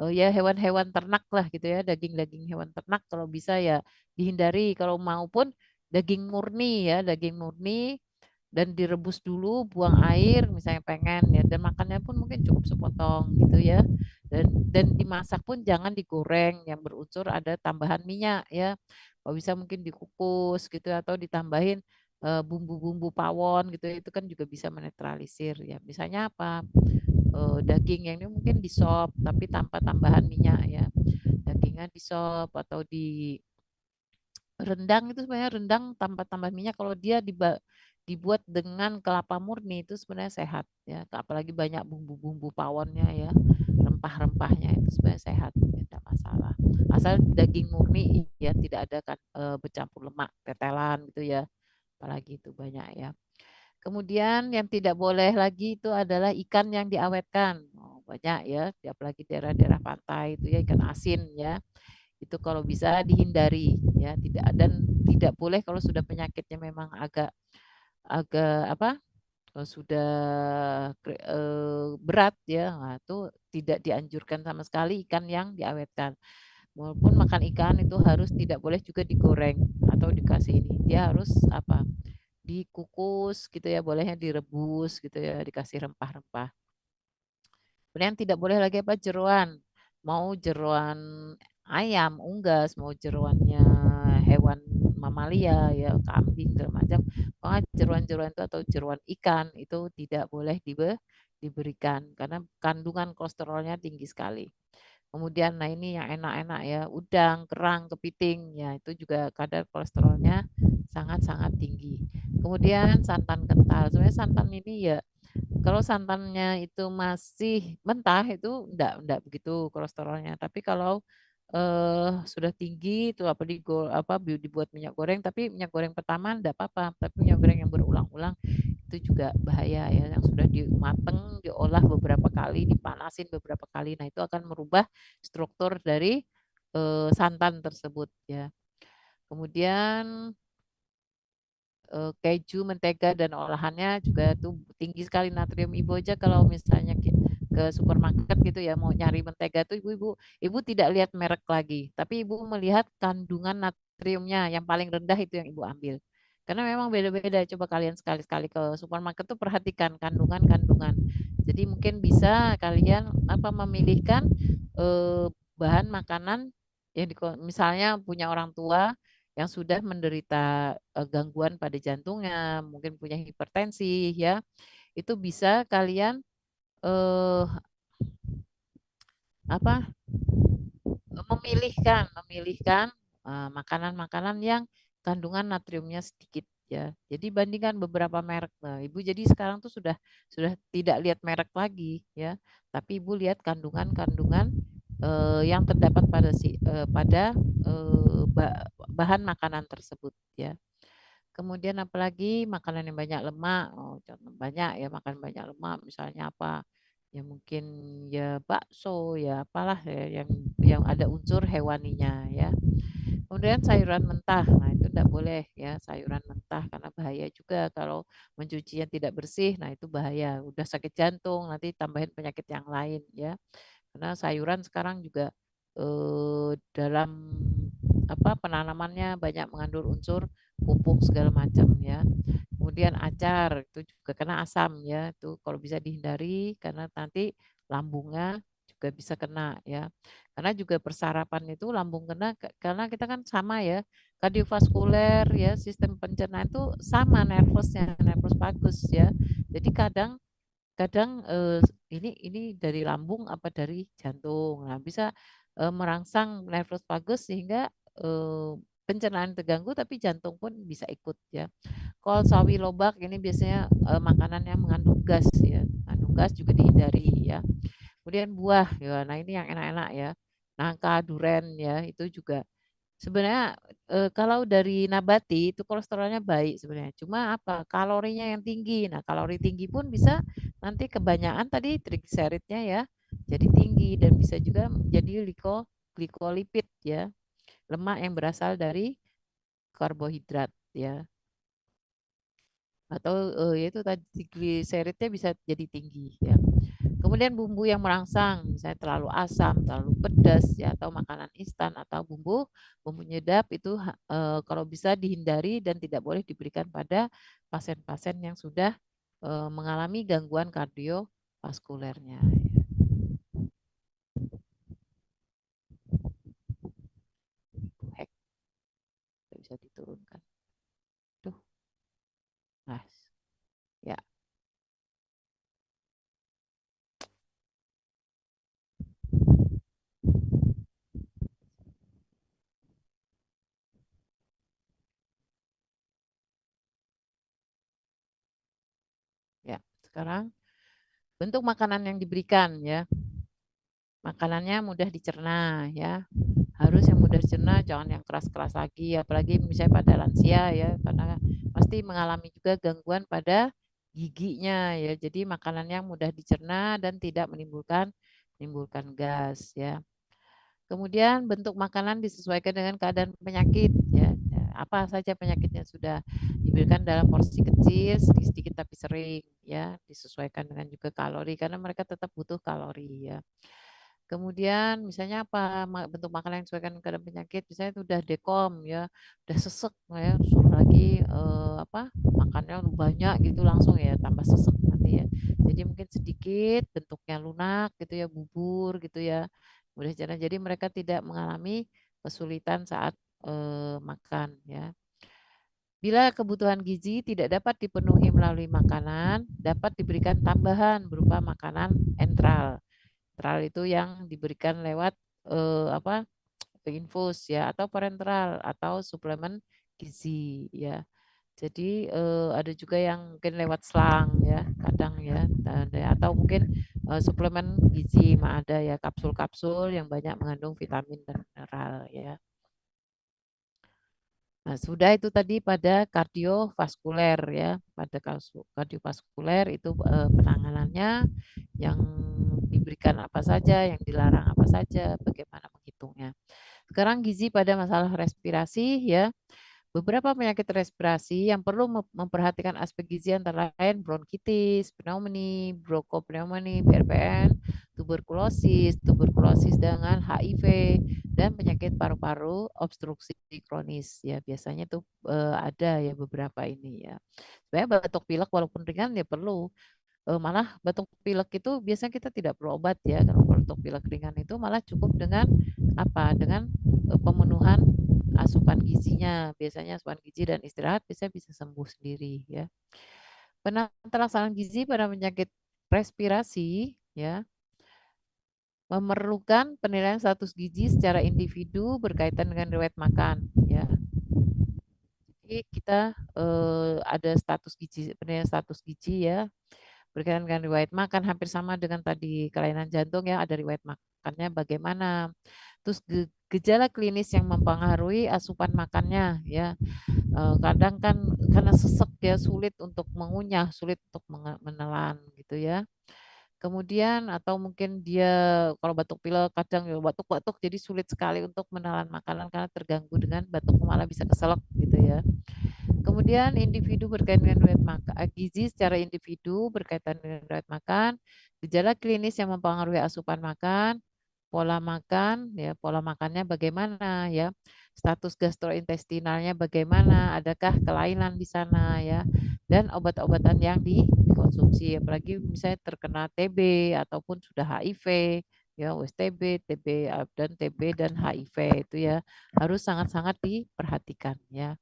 ya hewan-hewan ternak lah gitu ya, daging-daging hewan ternak kalau bisa ya dihindari kalau maupun daging murni ya, daging murni dan direbus dulu, buang air misalnya pengen ya dan makannya pun mungkin cukup sepotong gitu ya. Dan dimasak pun jangan digoreng yang berunsur ada tambahan minyak ya. Kalau bisa mungkin dikukus gitu atau ditambahin bumbu-bumbu pawon gitu ya, itu kan juga bisa menetralisir ya. Misalnya apa? Daging yang ini mungkin di sop tapi tanpa tambahan minyak ya. Dagingnya di sop atau di rendang itu sebenarnya rendang tanpa tambah minyak kalau dia dibuat dengan kelapa murni itu sebenarnya sehat ya. Apalagi banyak bumbu-bumbu pawonnya ya, rempah-rempahnya itu sebenarnya sehat, ya, tidak masalah. Asal daging murni ya tidak ada kan bercampur lemak, tetelan gitu ya. Apalagi itu banyak ya. Kemudian yang tidak boleh lagi itu adalah ikan yang diawetkan. Oh, banyak ya, apalagi daerah-daerah pantai itu ya ikan asin ya. Itu kalau bisa dihindari ya, tidak dan tidak boleh kalau sudah penyakitnya memang agak agak apa? Kalau sudah berat ya, nah, itu tidak dianjurkan sama sekali ikan yang diawetkan. Walaupun makan ikan itu harus tidak boleh juga digoreng atau dikasih ini. Dia harus apa? Dikukus gitu ya, bolehnya direbus gitu ya, dikasih rempah-rempah. Kemudian tidak boleh lagi apa jeroan. Mau jeroan ayam, unggas, mau jeroannya hewan mamalia ya, kambing segala macam. Pokoknya jeroan-jeroan itu atau jeroan ikan itu tidak boleh diberikan karena kandungan kolesterolnya tinggi sekali. Kemudian nah ini yang enak-enak ya, udang, kerang, kepiting ya itu juga kadar kolesterolnya sangat-sangat tinggi. Kemudian santan kental. Sebenarnya santan ini ya kalau santannya itu masih mentah itu enggak begitu kolesterolnya. Tapi kalau sudah tinggi itu dibuat minyak goreng tapi minyak goreng pertama enggak apa-apa, tapi minyak goreng yang berulang-ulang itu juga bahaya ya yang sudah dimateng, diolah beberapa kali, dipanasin beberapa kali. Nah, itu akan merubah struktur dari santan tersebut ya. Kemudian keju, mentega dan olahannya juga tuh tinggi sekali natrium. Ibu aja kalau misalnya ke supermarket gitu ya mau nyari mentega tuh ibu tidak lihat merek lagi, tapi ibu melihat kandungan natriumnya yang paling rendah itu yang ibu ambil. Karena memang beda-beda. Coba kalian sekali-sekali ke supermarket tuh perhatikan kandungan-kandungan. Jadi mungkin bisa kalian apa memilihkan bahan makanan yang misalnya punya orang tua yang sudah menderita gangguan pada jantungnya, mungkin punya hipertensi ya, itu bisa kalian eh, apa memilihkan makanan-makanan yang kandungan natriumnya sedikit ya. Jadi bandingkan beberapa merek. Nah, Ibu jadi sekarang tuh sudah tidak lihat merek lagi ya, tapi Ibu lihat kandungan-kandungan yang terdapat pada bahan makanan tersebut ya. Kemudian apalagi makanan yang banyak lemak, oh, contoh banyak ya makan banyak lemak, misalnya apa? Ya mungkin ya bakso, ya apalah ya yang ada unsur hewaninya ya. Kemudian sayuran mentah, nah itu tidak boleh ya sayuran mentah karena bahaya juga kalau mencuci yang tidak bersih, nah itu bahaya. Udah sakit jantung, nanti tambahin penyakit yang lain ya. Karena sayuran sekarang juga dalam apa penanamannya banyak mengandung unsur pupuk segala macam ya. Kemudian acar itu juga kena asam ya. Itu kalau bisa dihindari karena nanti lambungnya juga bisa kena ya. Karena juga persarapan itu lambung kena karena kita kan sama ya, kardiovaskuler ya, sistem pencernaan itu sama nervousnya, nervus vagus ya. Jadi kadang kadang ini dari lambung apa dari jantung. Nah, bisa merangsang nervus vagus sehingga pencernaan terganggu tapi jantung pun bisa ikut ya. Kol, sawi, lobak ini biasanya makanan yang mengandung gas ya. Mengandung gas juga dihindari ya. Kemudian buah ya. Nah, ini yang enak-enak ya. Nangka, duren ya, itu juga sebenarnya kalau dari nabati itu kolesterolnya baik sebenarnya. Cuma apa? Kalorinya yang tinggi. Nah, kalori tinggi pun bisa nanti kebanyakan tadi trigliseridnya ya jadi tinggi dan bisa juga jadi glikolipid ya, lemak yang berasal dari karbohidrat ya. Atau yaitu tadi gliseridnya bisa jadi tinggi ya. Kemudian bumbu yang merangsang, misalnya terlalu asam, terlalu pedas ya, atau makanan instan atau bumbu bumbu nyedap itu kalau bisa dihindari dan tidak boleh diberikan pada pasien-pasien yang sudah mengalami gangguan kardiovaskulernya. Hek, bisa diturunkan. Tuh, nah, ya, ya. Sekarang bentuk makanan yang diberikan ya, makanannya mudah dicerna ya, harus yang mudah dicerna, jangan yang keras-keras lagi, apalagi misalnya pada lansia ya, karena pasti mengalami juga gangguan pada giginya ya. Jadi makanan yang mudah dicerna dan tidak menimbulkan menimbulkan gas ya. Kemudian bentuk makanan disesuaikan dengan keadaan penyakit ya. Ya, apa saja penyakitnya sudah diberikan dalam porsi kecil, sedikit-sedikit tapi sering ya, disesuaikan dengan juga kalori karena mereka tetap butuh kalori ya. Kemudian misalnya apa bentuk makanan yang disesuaikan dengan keadaan penyakit, misalnya itu udah dekom ya, udah sesek ya, suruh lagi apa makannya banyak gitu langsung ya tambah sesek nanti ya. Jadi mungkin sedikit bentuknya lunak gitu ya, bubur gitu ya. Mudah cerna jadi mereka tidak mengalami kesulitan saat makan ya. Bila kebutuhan gizi tidak dapat dipenuhi melalui makanan, dapat diberikan tambahan berupa makanan entral. Entral itu yang diberikan lewat apa infus ya atau parenteral atau suplemen gizi ya. Jadi ada juga yang mungkin lewat selang ya, kadang ya, atau mungkin suplemen gizi ada ya kapsul-kapsul yang banyak mengandung vitamin dan mineral ya. Nah, sudah itu tadi pada kardiovaskuler ya. Pada kardiovaskuler itu penanganannya yang diberikan apa saja, yang dilarang apa saja, bagaimana menghitungnya. Sekarang gizi pada masalah respirasi ya. Beberapa penyakit respirasi yang perlu memperhatikan aspek gizi antara lain bronkitis, pneumonia, bronchopneumonia, BRPN, tuberkulosis, tuberkulosis dengan HIV, dan penyakit paru-paru obstruksi kronis. Ya, biasanya itu ada ya beberapa ini ya. Sebenarnya batuk pilek walaupun ringan ya perlu. Malah batuk pilek itu biasanya kita tidak perlu obat ya. Kalau batuk pilek ringan itu malah cukup dengan apa? Dengan pemenuhan asupan gizinya. Biasanya asupan gizi dan istirahat bisa sembuh sendiri ya. Penata laksanaan gizi pada penyakit respirasi ya memerlukan penilaian status gizi secara individu berkaitan dengan riwayat makan ya. Jadi kita ada status gizi, penilaian status gizi ya berkaitan dengan riwayat makan hampir sama dengan tadi kelainan jantung ya, ada riwayat makannya bagaimana. Terus gejala klinis yang mempengaruhi asupan makannya ya. Kadang kan karena sesek ya sulit untuk mengunyah, sulit untuk menelan gitu ya. Kemudian atau mungkin dia kalau batuk pilek kadang ya batuk-batuk jadi sulit sekali untuk menelan makanan karena terganggu dengan batuk malah bisa keselak gitu ya. Kemudian individu berkaitan dengan riwayat makan, gizi secara individu berkaitan dengan riwayat makan, gejala klinis yang mempengaruhi asupan makan, pola makan, ya pola makannya bagaimana ya, status gastrointestinalnya bagaimana, adakah kelainan di sana ya, dan obat-obatan yang dikonsumsi, apalagi misalnya terkena TB ataupun sudah HIV ya OSTB, TB dan TB dan HIV itu ya harus sangat-sangat diperhatikan ya.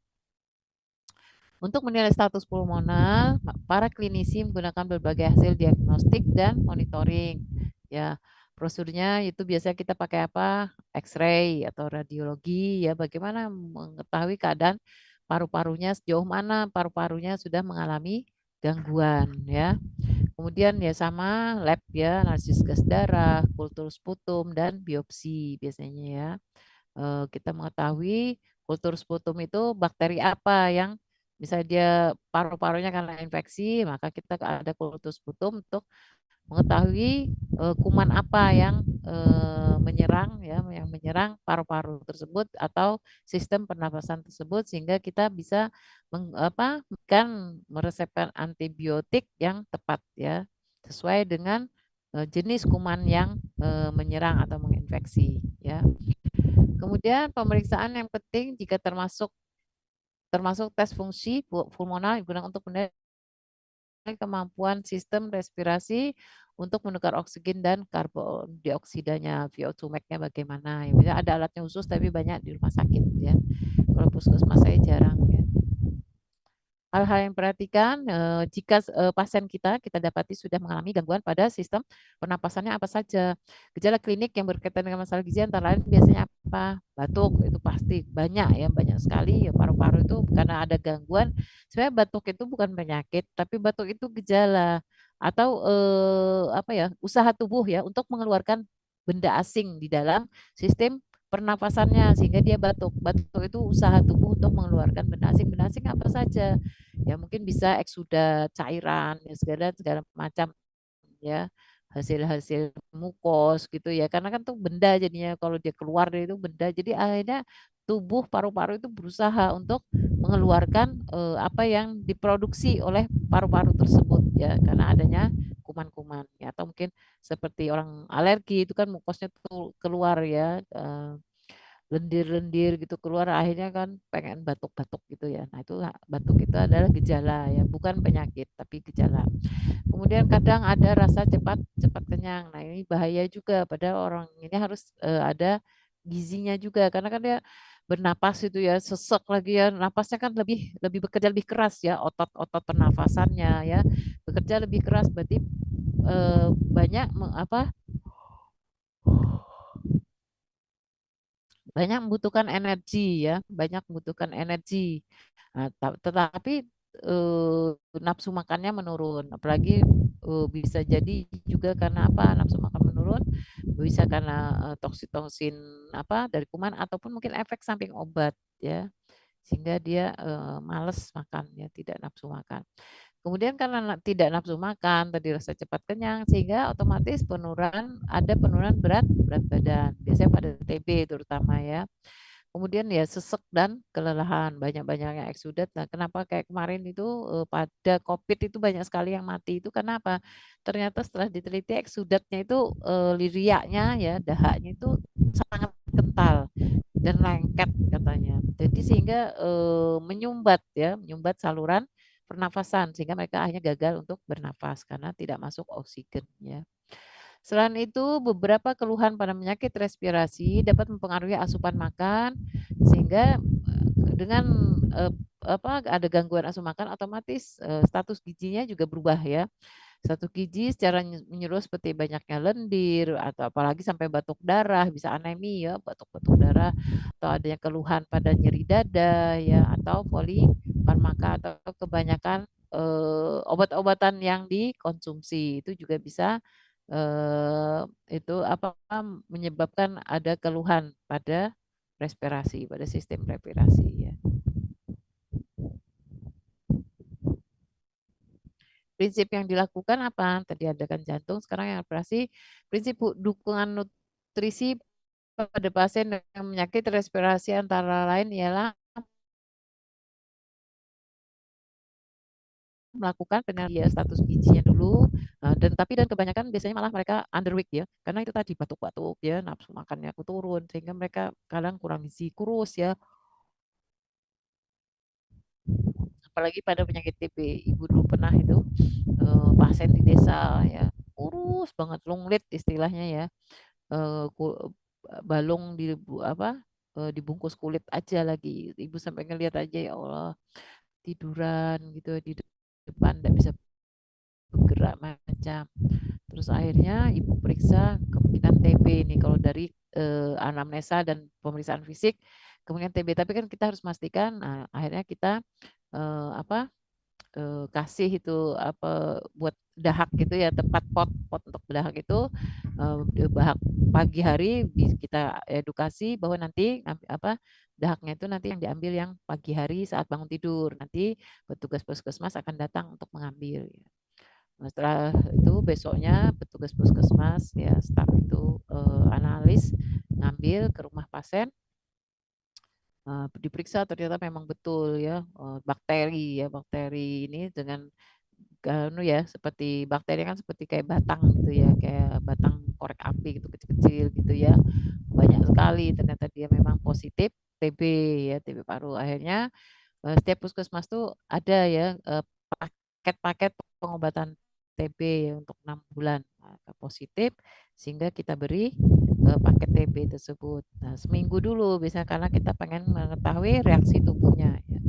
Untuk menilai status pulmonal, para klinisi menggunakan berbagai hasil diagnostik dan monitoring. Ya, prosedurnya itu biasanya kita pakai apa? X-ray atau radiologi ya, bagaimana mengetahui keadaan paru-parunya sejauh mana paru-parunya sudah mengalami gangguan ya. Kemudian ya sama lab ya, analisis gas darah, kultur sputum dan biopsi biasanya ya. Kita mengetahui kultur sputum itu bakteri apa yang misalnya dia paru-parunya karena infeksi, maka kita ada kultur sputum untuk mengetahui kuman apa yang menyerang ya, yang menyerang paru-paru tersebut atau sistem pernapasan tersebut sehingga kita bisa kan meresepkan antibiotik yang tepat ya, sesuai dengan jenis kuman yang menyerang atau menginfeksi ya. Kemudian pemeriksaan yang penting jika termasuk termasuk tes fungsi pulmonal digunakan untuk menilai kemampuan sistem respirasi untuk menukar oksigen dan karbon dioksidanya, VO2 max-nya bagaimana. Ya, biasanya ada alatnya khusus tapi banyak di rumah sakit ya. Kalau puskesmas saya jarang ya. Hal-hal yang perhatikan jika pasien kita dapati sudah mengalami gangguan pada sistem pernapasannya apa saja. Gejala klinik yang berkaitan dengan masalah gizi antara lain biasanya apa? Batuk itu pasti banyak ya, banyak sekali ya paru-paru itu karena ada gangguan. Sebenarnya batuk itu bukan penyakit, tapi batuk itu gejala atau apa ya, usaha tubuh ya untuk mengeluarkan benda asing di dalam sistem pernapasannya sehingga dia batuk. Batuk itu usaha tubuh untuk mengeluarkan benda asing. Benda asing apa saja? Ya mungkin bisa eksudat cairan ya segala segala macam ya, hasil-hasil mukos gitu ya, karena kan tuh benda jadinya kalau dia keluar dari itu benda, jadi akhirnya tubuh paru-paru itu berusaha untuk mengeluarkan apa yang diproduksi oleh paru-paru tersebut ya karena adanya kuman-kuman ya, atau mungkin seperti orang alergi itu kan mukosnya tuh keluar ya, lendir-lendir gitu keluar akhirnya kan pengen batuk-batuk gitu ya. Nah, itu batuk itu adalah gejala ya, bukan penyakit tapi gejala. Kemudian kadang ada rasa cepat cepat kenyang. Nah, ini bahaya juga pada orang ini harus ada gizinya juga karena kan dia bernapas itu ya, sesek lagi ya, napasnya kan lebih lebih bekerja lebih keras ya, otot-otot pernafasannya ya bekerja lebih keras berarti banyak apa banyak membutuhkan energi ya, banyak membutuhkan energi. Nah, tetapi nafsu makannya menurun, apalagi bisa jadi juga karena apa nafsu makan menurun, bisa karena toksin-toksin apa dari kuman ataupun mungkin efek samping obat ya, sehingga dia males makan ya, tidak nafsu makan. Kemudian karena tidak nafsu makan, tadi rasa cepat kenyang, sehingga otomatis ada penurunan berat berat badan. Biasanya pada TB terutama ya. Kemudian ya sesek dan kelelahan, banyak-banyaknya eksudat. Nah, kenapa kayak kemarin itu pada COVID itu banyak sekali yang mati itu karena apa? Ternyata setelah diteliti eksudatnya itu liriaknya ya, dahaknya itu sangat kental dan lengket katanya. Jadi sehingga menyumbat ya, menyumbat saluran pernafasan sehingga mereka akhirnya gagal untuk bernafas karena tidak masuk oksigen ya. Selain itu, beberapa keluhan pada penyakit respirasi dapat mempengaruhi asupan makan sehingga dengan eh, apa ada gangguan asupan makan otomatis status gizinya juga berubah ya. Satu gizi secara menyeluruh seperti banyaknya lendir atau apalagi sampai batuk darah, bisa anemia, batuk-batuk darah atau adanya keluhan pada nyeri dada ya atau polifarmaka atau kebanyakan obat-obatan yang dikonsumsi itu juga bisa eh, itu apa menyebabkan ada keluhan pada respirasi, pada sistem respirasi ya. Prinsip yang dilakukan apa? Tadi adakan jantung, sekarang yang operasi. Prinsip dukungan nutrisi pada pasien dengan penyakit respirasi antara lain ialah melakukan penilaian status gizinya dulu, dan tapi dan kebanyakan biasanya malah mereka underweight ya, karena itu tadi batuk-batuk ya, nafsu makannya aku turun sehingga mereka kadang kurang gizi, kurus ya, apalagi pada penyakit TB. Ibu dulu pernah itu pasien di desa ya, kurus banget, lunglit istilahnya ya. balung di apa dibungkus kulit aja lagi. Ibu sampai ngelihat aja ya Allah tiduran gitu di depan tidak bisa bergerak macam. Terus akhirnya ibu periksa kemungkinan TB ini kalau dari anamnesa dan pemeriksaan fisik kemungkinan TB. Tapi kan kita harus memastikan. Nah, akhirnya kita apa kasih itu apa buat dahak gitu ya tempat pot untuk dahak itu bahak pagi hari kita edukasi bahwa nanti apa dahaknya itu nanti yang diambil yang pagi hari saat bangun tidur nanti petugas puskesmas akan datang untuk mengambil ya. Nah, setelah itu besoknya petugas puskesmas ya staf itu analis ngambil ke rumah pasien diperiksa ternyata memang betul ya bakteri ini dengan ya seperti bakteri kan seperti kayak batang gitu ya kayak batang korek api gitu kecil-kecil gitu ya banyak sekali ternyata dia memang positif TB ya TB paru akhirnya setiap puskesmas tuh ada ya paket-paket pengobatan TB ya, untuk 6 bulan positif sehingga kita beri paket TB tersebut. Nah, seminggu dulu bisa karena kita pengen mengetahui reaksi tubuhnya. Ya.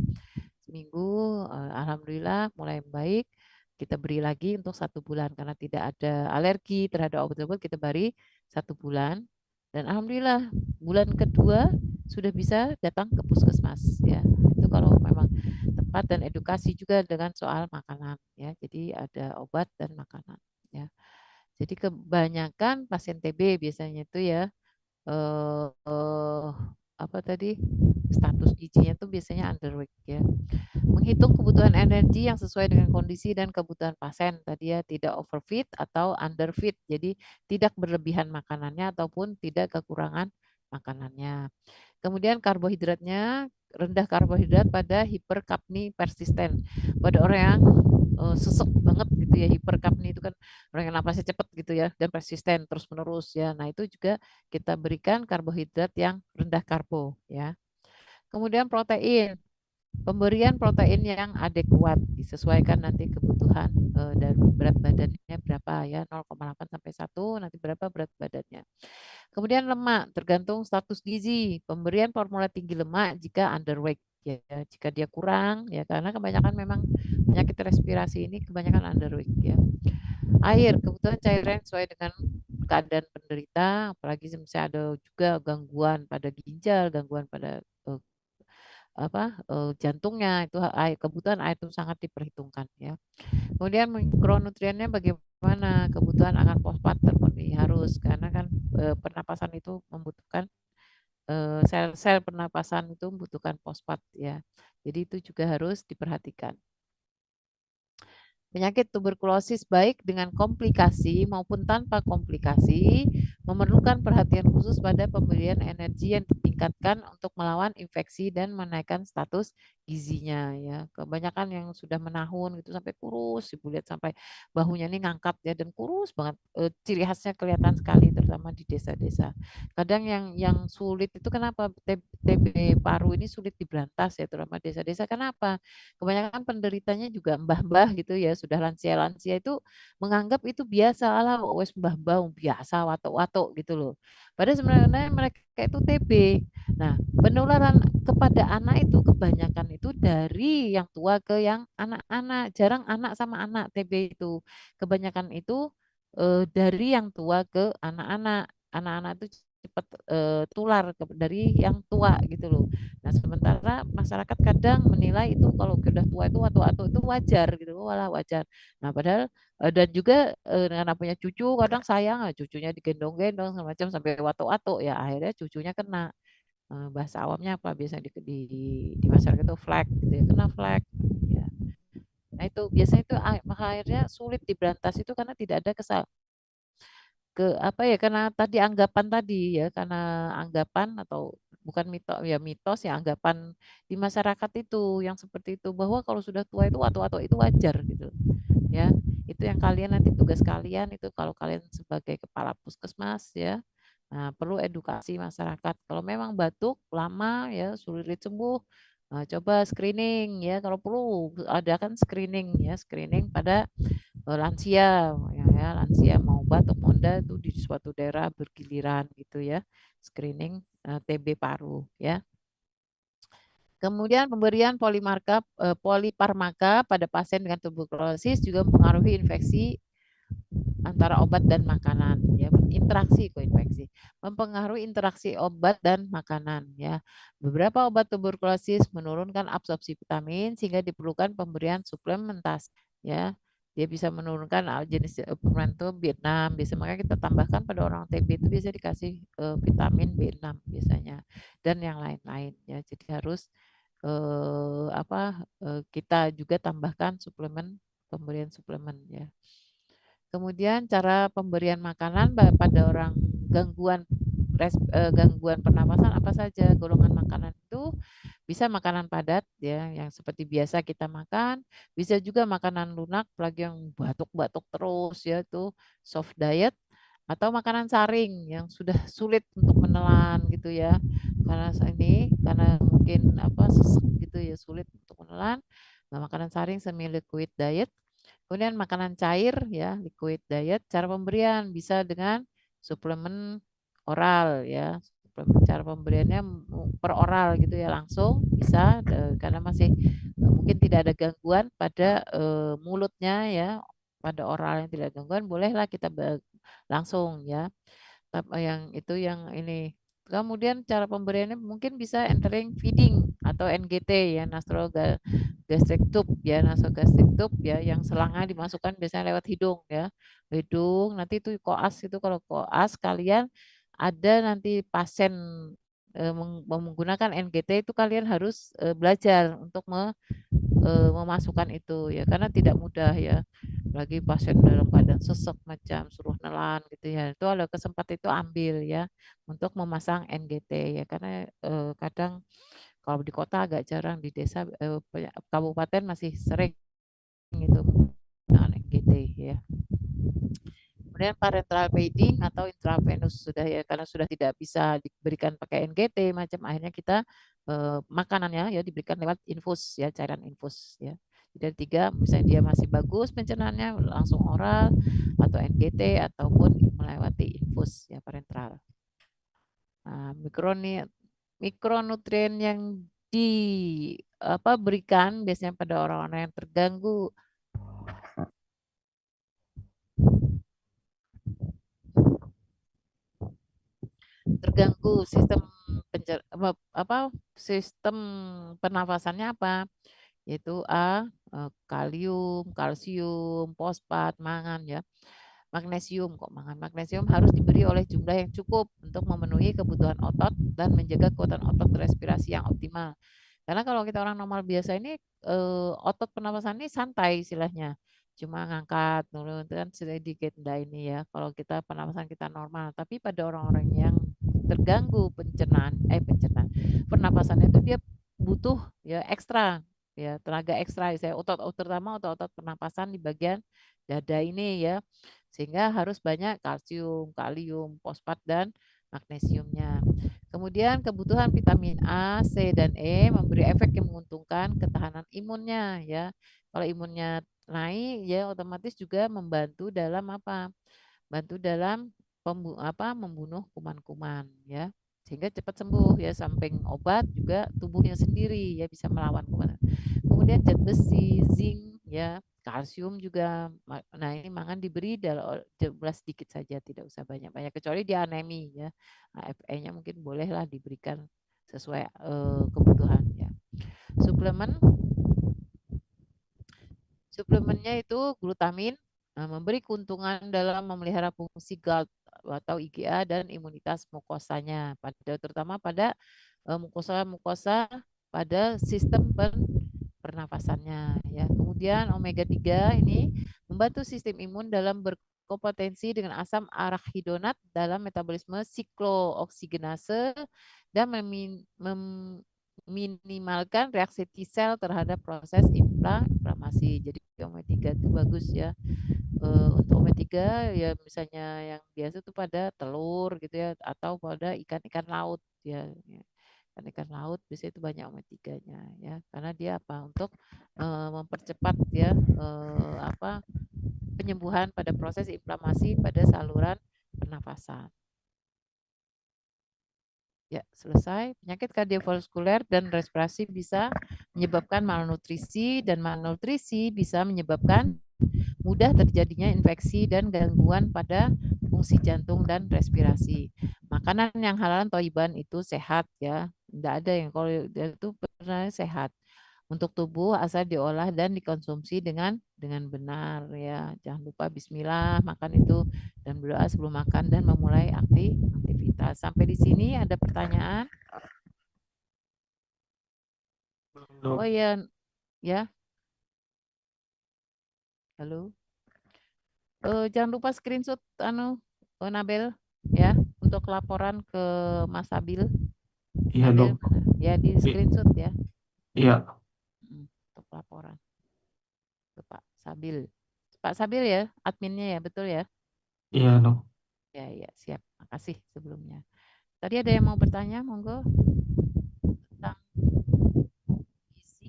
Seminggu, alhamdulillah mulai baik. Kita beri lagi untuk 1 bulan karena tidak ada alergi terhadap obat tersebut kita beri 1 bulan dan alhamdulillah bulan kedua sudah bisa datang ke puskesmas ya itu kalau memang tepat dan edukasi juga dengan soal makanan ya jadi ada obat dan makanan ya jadi kebanyakan pasien TB biasanya itu ya eh, eh, apa tadi status gizinya tuh biasanya underweight ya menghitung kebutuhan energi yang sesuai dengan kondisi dan kebutuhan pasien. Tadi ya tidak overfeed atau underfeed. Jadi tidak berlebihan makanannya ataupun tidak kekurangan makanannya. Kemudian karbohidratnya rendah karbohidrat pada hiperkapni persisten. Pada orang yang sesek banget gitu ya hiperkapni itu kan orang yang napasnya cepat gitu ya dan persisten terus menerus ya. Nah itu juga kita berikan karbohidrat yang rendah karbo ya. Kemudian protein. Pemberian protein yang adekuat disesuaikan nanti kebutuhan dan berat badannya berapa ya 0,8 sampai 1 nanti berapa berat badannya. Kemudian lemak tergantung status gizi. Pemberian formula tinggi lemak jika underweight ya jika dia kurang ya karena kebanyakan memang penyakit respirasi ini kebanyakan underweight ya. Air kebutuhan cairan sesuai dengan keadaan penderita apalagi misalnya ada juga gangguan pada ginjal, gangguan pada jantungnya itu air kebutuhan air itu sangat diperhitungkan ya. Kemudian mikronutriennya bagaimana kebutuhan akan fosfat terpenuhi harus karena kan pernapasan itu membutuhkan sel-sel pernapasan itu membutuhkan fosfat ya. Jadi itu juga harus diperhatikan. Penyakit tuberkulosis baik dengan komplikasi maupun tanpa komplikasi memerlukan perhatian khusus pada pemberian energi yang ditingkatkan untuk melawan infeksi dan menaikkan status gizinya ya. Kebanyakan yang sudah menahun gitu sampai kurus, ibu lihat sampai bahunya ini ngangkat ya dan kurus banget. Ciri khasnya kelihatan sekali terutama di desa-desa. Kadang yang sulit itu kenapa TB paru ini sulit diberantas ya terutama desa-desa. Kenapa? Kebanyakan penderitanya juga mbah-mbah gitu ya, sudah lansia-lansia itu menganggap itu biasa lah, wes mbah-mbah biasa watuk-watuk gitu loh. Padahal sebenarnya mereka itu TB. Nah, penularan kepada anak itu kebanyakan itu dari yang tua ke yang anak-anak. Jarang anak sama anak TB itu. Kebanyakan itu dari yang tua ke anak-anak. Anak-anak itu cepat tular dari yang tua gitu loh. Nah, sementara masyarakat kadang menilai itu kalau sudah tua itu waktu-waktu itu wajar gitu, walah wajar. Nah, padahal dan juga karena punya cucu kadang sayang cucunya digendong-gendong semacam sampai waktu-waktu ya akhirnya cucunya kena bahasa awamnya apa biasanya di masyarakat itu flag gitu ya, kena flag ya. Nah, itu biasanya itu maka akhirnya sulit diberantas itu karena tidak ada ke apa ya karena tadi anggapan tadi ya karena anggapan atau bukan mitos ya mitos ya anggapan di masyarakat itu yang seperti itu bahwa kalau sudah tua itu atau itu wajar gitu ya itu yang kalian nanti tugas kalian itu kalau kalian sebagai kepala puskesmas ya nah, perlu edukasi masyarakat kalau memang batuk lama ya sulit sembuh coba screening ya kalau perlu adakan screening ya screening pada lansia ya, lansia mau obat atau monda itu di suatu daerah bergiliran gitu ya, screening TB paru ya. Kemudian pemberian poliparmaka pada pasien dengan tuberkulosis juga mempengaruhi infeksi antara obat dan makanan ya, interaksi koinfeksi mempengaruhi interaksi obat dan makanan ya. Beberapa obat tuberkulosis menurunkan absorpsi vitamin sehingga diperlukan pemberian suplementasi ya. Dia bisa menurunkan jenis suplemen itu B6 biasa, makanya kita tambahkan pada orang TB itu biasa dikasih vitamin B6 biasanya dan yang lain-lain ya. Jadi harus kita juga tambahkan suplemen, pemberian suplemen ya. Kemudian cara pemberian makanan pada orang gangguan gangguan pernapasan apa saja. Golongan makanan itu bisa makanan padat ya yang seperti biasa kita makan, bisa juga makanan lunak apalagi yang batuk-batuk terus ya itu soft diet, atau makanan saring yang sudah sulit untuk menelan gitu ya. Karena mungkin sesek gitu ya, sulit untuk menelan. Nah, makanan saring semi liquid diet. Kemudian makanan cair ya, liquid diet. Cara pemberian bisa dengan suplemen oral ya. Cara pemberiannya per oral gitu ya, langsung bisa karena masih mungkin tidak ada gangguan pada mulutnya ya. Pada oral yang tidak ada gangguan bolehlah kita langsung ya. Yang itu yang ini. Kemudian cara pemberiannya mungkin bisa entering feeding atau NGT ya, gastric tube ya, nasogastric tube ya, yang selangnya dimasukkan biasanya lewat hidung ya. Hidung nanti itu koas, itu kalau koas kalian ada nanti pasien menggunakan NGT itu kalian harus belajar untuk memasukkan itu ya, karena tidak mudah ya, lagi pasien dalam keadaan sesek macam suruh nelan gitu ya, itu ada kesempatan itu ambil ya untuk memasang NGT ya, karena kadang kalau di kota agak jarang, di desa kabupaten masih sering itu menggunakan NGT ya. Kemudian parenteral feeding atau intravenous sudah ya, karena sudah tidak bisa diberikan pakai NGT macam, akhirnya kita makanannya ya diberikan lewat infus ya, cairan infus ya. Jadi tiga, misalnya dia masih bagus pencernaannya langsung oral atau NGT ataupun melewati infus ya parenteral. Nah, mikronutrien yang berikan biasanya pada orang-orang yang terganggu sistem sistem pernafasannya apa, yaitu kalium, kalsium, fosfat, mangan ya. Magnesium harus diberi oleh jumlah yang cukup untuk memenuhi kebutuhan otot dan menjaga kekuatan otot respirasi yang optimal. Karena kalau kita orang normal biasa ini otot pernapasan ini santai istilahnya. Cuma ngangkat nurun kan sedikit enggak ini ya. Kalau kita pernapasan kita normal, tapi pada orang-orang yang terganggu pencernaan pernapasannya itu dia butuh ya ekstra ya, tenaga ekstra saya terutama otot-otot pernapasan di bagian dada ini ya. Sehingga harus banyak kalsium, kalium, fosfat dan magnesiumnya. Kemudian kebutuhan vitamin A, C, dan E memberi efek yang menguntungkan ketahanan imunnya ya. Kalau imunnya naik ya otomatis juga membantu dalam Bantu dalam membunuh kuman-kuman ya. Sehingga cepat sembuh ya, samping obat juga tubuhnya sendiri ya bisa melawan kuman. Kemudian zat besi, zinc ya, kalsium juga. Nah, ini mangan diberi dalam jumlah sedikit saja, tidak usah banyak-banyak kecuali dia anemi ya. AFE-nya mungkin bolehlah diberikan sesuai kebutuhan ya. Suplemen Suplemennya itu glutamin, memberi keuntungan dalam memelihara fungsi GALT atau IgA dan imunitas mukosanya, terutama pada mukosa-mukosa pada sistem pernafasannya ya. Kemudian omega 3 ini membantu sistem imun dalam berkompetensi dengan asam arachidonat dalam metabolisme siklooksigenase dan meminimalkan reaksi T sel terhadap proses inflamasi. Jadi omega 3 itu bagus ya. Untuk omega 3 ya misalnya yang biasa itu pada telur gitu ya atau pada ikan-ikan laut ya. Ikan-ikan laut biasanya itu banyak omega 3-nya ya. Karena dia untuk mempercepat ya penyembuhan pada proses inflamasi pada saluran pernafasan. Ya, selesai. Penyakit kardiovaskuler dan respirasi bisa menyebabkan malnutrisi, dan malnutrisi bisa menyebabkan mudah terjadinya infeksi dan gangguan pada fungsi jantung dan respirasi. Makanan yang halal toiban itu sehat ya. Tidak ada yang kalau itu pernah sehat untuk tubuh asal diolah dan dikonsumsi dengan benar ya. Jangan lupa bismillah makan itu dan berdoa sebelum makan dan memulai aktivitas. Sampai di sini ada pertanyaan? Oh ya, ya, halo. Jangan lupa screenshot Nabel ya untuk laporan ke Mas Sabil. Iya Nabil dok. mana? Ya di screenshot ya. Iya. Untuk laporan ke Pak Sabil. Pak Sabil ya, adminnya ya, betul ya? Iya dok. Ya, ya, siap. Makasih sebelumnya. Tadi ada yang mau bertanya, monggo tentang gizi.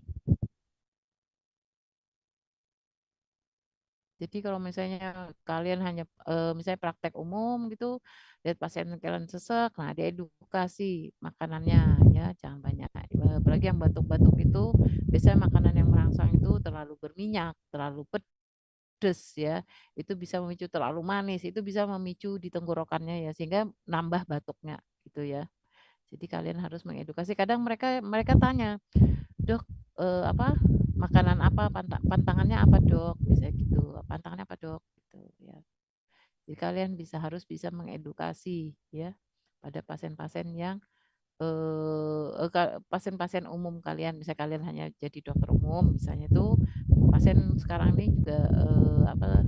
Jadi kalau misalnya kalian hanya misalnya praktek umum gitu, lihat pasien kalian sesek, nah diedukasi makanannya ya, jangan banyak. Apalagi yang batuk-batuk itu, biasanya makanan yang merangsang itu terlalu berminyak, terlalu pedes ya, itu bisa memicu terlalu manis, itu bisa memicu di tenggorokannya ya, sehingga nambah batuknya gitu ya. Jadi kalian harus mengedukasi. Kadang mereka mereka tanya, Dok, apa makanan apa pantangannya apa dok? Bisa gitu. Pantangannya apa dok? Gitu ya. Jadi kalian harus bisa mengedukasi ya pada pasien-pasien yang pasien-pasien umum kalian. Misalnya kalian hanya jadi dokter umum, misalnya itu pasien sekarang ini juga apa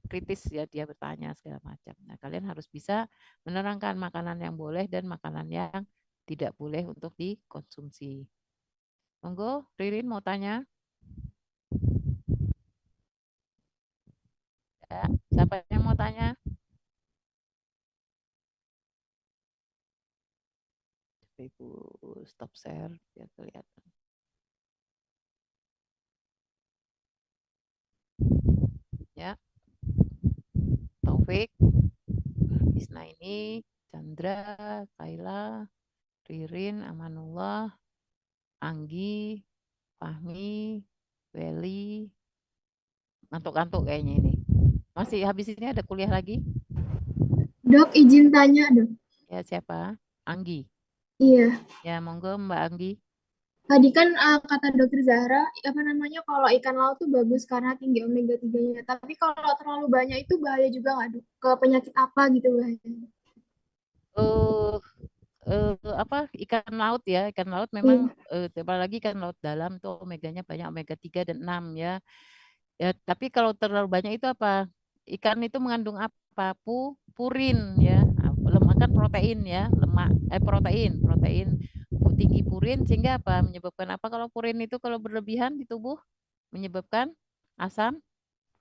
kritis ya dia bertanya segala macam. Nah kalian harus bisa menerangkan makanan yang boleh dan makanan yang tidak boleh untuk dikonsumsi. Monggo, Ririn mau tanya? Ya, siapa yang mau tanya? Ibu stop share biar kelihatan. Ya, Taufik, Isnaini, Chandra, Kaila, Ririn, Amanullah, Anggi, Fahmi, Welly, ngantuk-ngantuk kayaknya ini. Masih habis ini ada kuliah lagi? Dok, izin tanya dok. Ya siapa? Anggi. Iya. Ya monggo Mbak Anggi. Tadi kan kata dokter Zahra, apa namanya, kalau ikan laut tuh bagus karena tinggi omega 3-nya. Tapi kalau terlalu banyak itu bahaya juga nggak dok? Ke penyakit apa gitu bahaya? Eh apa ikan laut ya, ikan laut memang Iya. apalagi ikan laut dalam tuh omeganya banyak, omega 3 dan 6 ya. Ya, tapi kalau terlalu banyak itu apa? Ikan itu mengandung apa? Purin ya. Lemak kan protein ya, protein tinggi purin sehingga apa? Menyebabkan apa kalau purin itu kalau berlebihan di tubuh menyebabkan asam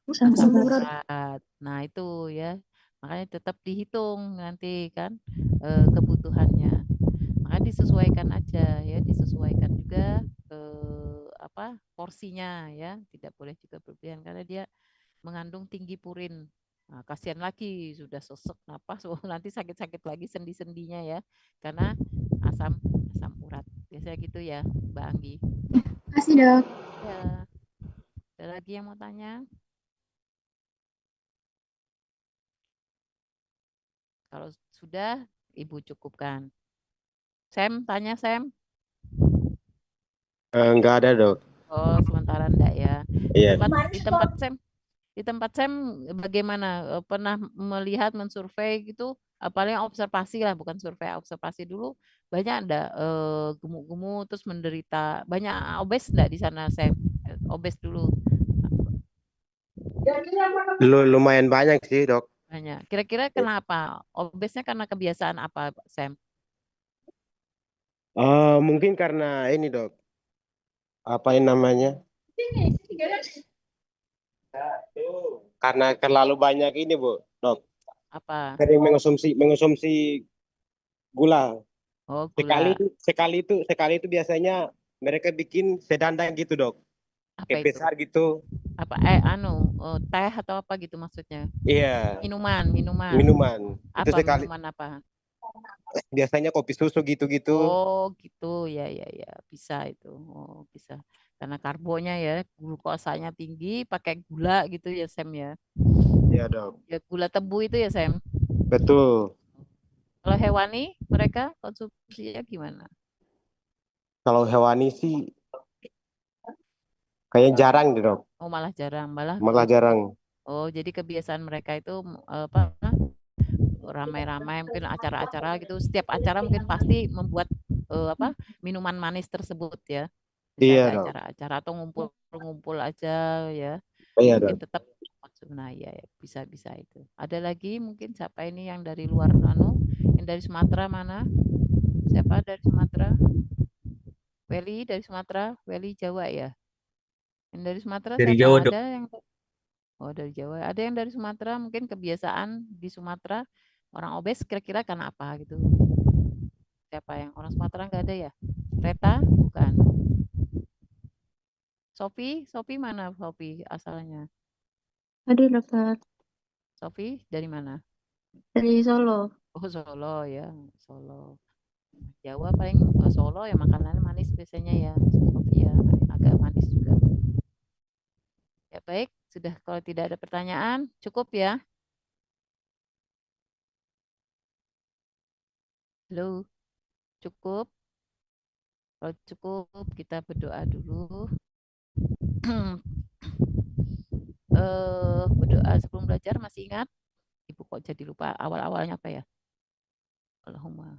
asam Asam urat. urat. Nah, itu ya. Makanya tetap dihitung nanti kan kebutuhannya. Makanya disesuaikan aja ya, disesuaikan juga apa porsinya ya, tidak boleh juga berlebihan karena dia mengandung tinggi purin. Nah, kasihan lagi sudah sesek napas, oh, nanti sakit-sakit lagi sendi-sendinya ya, karena asam asam urat. Biasanya gitu ya, Mbak Anggi. Kasih dok. Ya, ada lagi yang mau tanya? Kalau sudah, Ibu cukupkan. Sam, tanya Sam. Enggak ada dok. Oh, sementara enggak ya. Iya. Di tempat Sam, di tempat Sam bagaimana? Pernah melihat mensurvei gitu? Paling observasi lah, bukan survei, observasi dulu. Banyak enggak gemuk-gemuk terus menderita? Banyak obes enggak di sana Sam? Obes dulu Lumayan banyak sih dok. banyak. Kira-kira kenapa? Obesnya karena kebiasaan apa Sam? Mungkin karena ini dok. Apa yang namanya? Karena terlalu banyak ini bu, dok. Apa? Sering mengonsumsi gula. Oh, Sekali gula. sekali itu biasanya mereka bikin sedandang gitu dok. Apa kayak itu? besar gitu. Apa teh atau apa gitu maksudnya? Iya, Minuman. minuman. Itu Apa sekali minuman apa? biasanya kopi susu gitu-gitu. Oh, gitu. Ya, bisa itu. Oh, bisa. Karena karbonya ya, glukosanya tinggi, pakai gula gitu ya, Sam ya. Iya, Dok. Ya, gula tebu itu ya, Sam. Betul. Kalau hewani, mereka konsumsinya gimana? Kalau hewani sih kayaknya jarang deh, Dok. Oh, malah jarang. Malah jarang. Oh, jadi kebiasaan mereka itu apa ramai-ramai mungkin acara-acara gitu. Setiap acara mungkin pasti membuat apa minuman manis tersebut ya. Bisa Iya, ada Dok. acara-acara atau ngumpul-ngumpul aja ya. Iya, Mungkin Dok. tetap nah ya, bisa itu. Ada lagi mungkin siapa ini yang dari luar yang dari Sumatera mana? Siapa dari Sumatera? Weli dari Sumatera, Weli Jawa ya. Yang dari Sumatera Dari siapa? Jawa, Dok. Ada yang Oh, dari Jawa. Ada yang dari Sumatera, mungkin kebiasaan di Sumatera orang obes kira-kira karena apa gitu. Siapa yang orang Sumatera nggak ada ya? Reta? Bukan. Sofi mana Sofi asalnya? Ada dokter Sofi dari mana? dari Solo. Oh, Solo ya, Solo. Jawa paling Solo ya makanannya manis biasanya ya. Sofi ya, agak manis juga. Ya baik, sudah kalau tidak ada pertanyaan, cukup ya. Halo, cukup. Kalau cukup, kita berdoa dulu. Berdoa sebelum belajar masih ingat? Ibu kok jadi lupa awal-awalnya apa ya? Allahumma.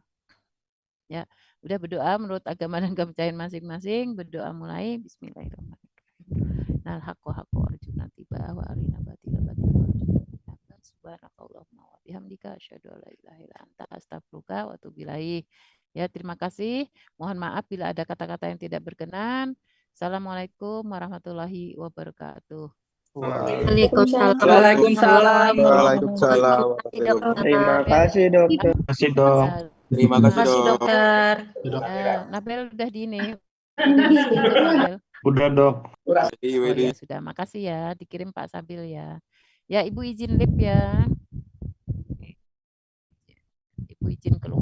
Ya, udah berdoa menurut agama dan kepercayaan masing-masing. Berdoa mulai. Bismillahirrahmanirrahim. Nal haqqo haqqo arjuna tiba wa arina batila batila arjuna subhanakallahumma wa bihamdika asyhadu an la ilaha illa anta astaghfiruka wa atubu ilaik. Ya, terima kasih. Mohon maaf bila ada kata-kata yang tidak berkenan. Assalamualaikum warahmatullahi wabarakatuh. Waalaikumsalam. Waalaikumsalam. Waalaikumsalam. Terima kasih dokter. Terima kasih, Dok. Terima kasih, Dok. dokter. Ya, Nabel udah di ini, udah di screenshot Nabel. Udah, Dok. Oh ya sudah, makasih ya, dikirim Pak Sabil ya. Ya Ibu izin lip ya. Ibu izin keluar.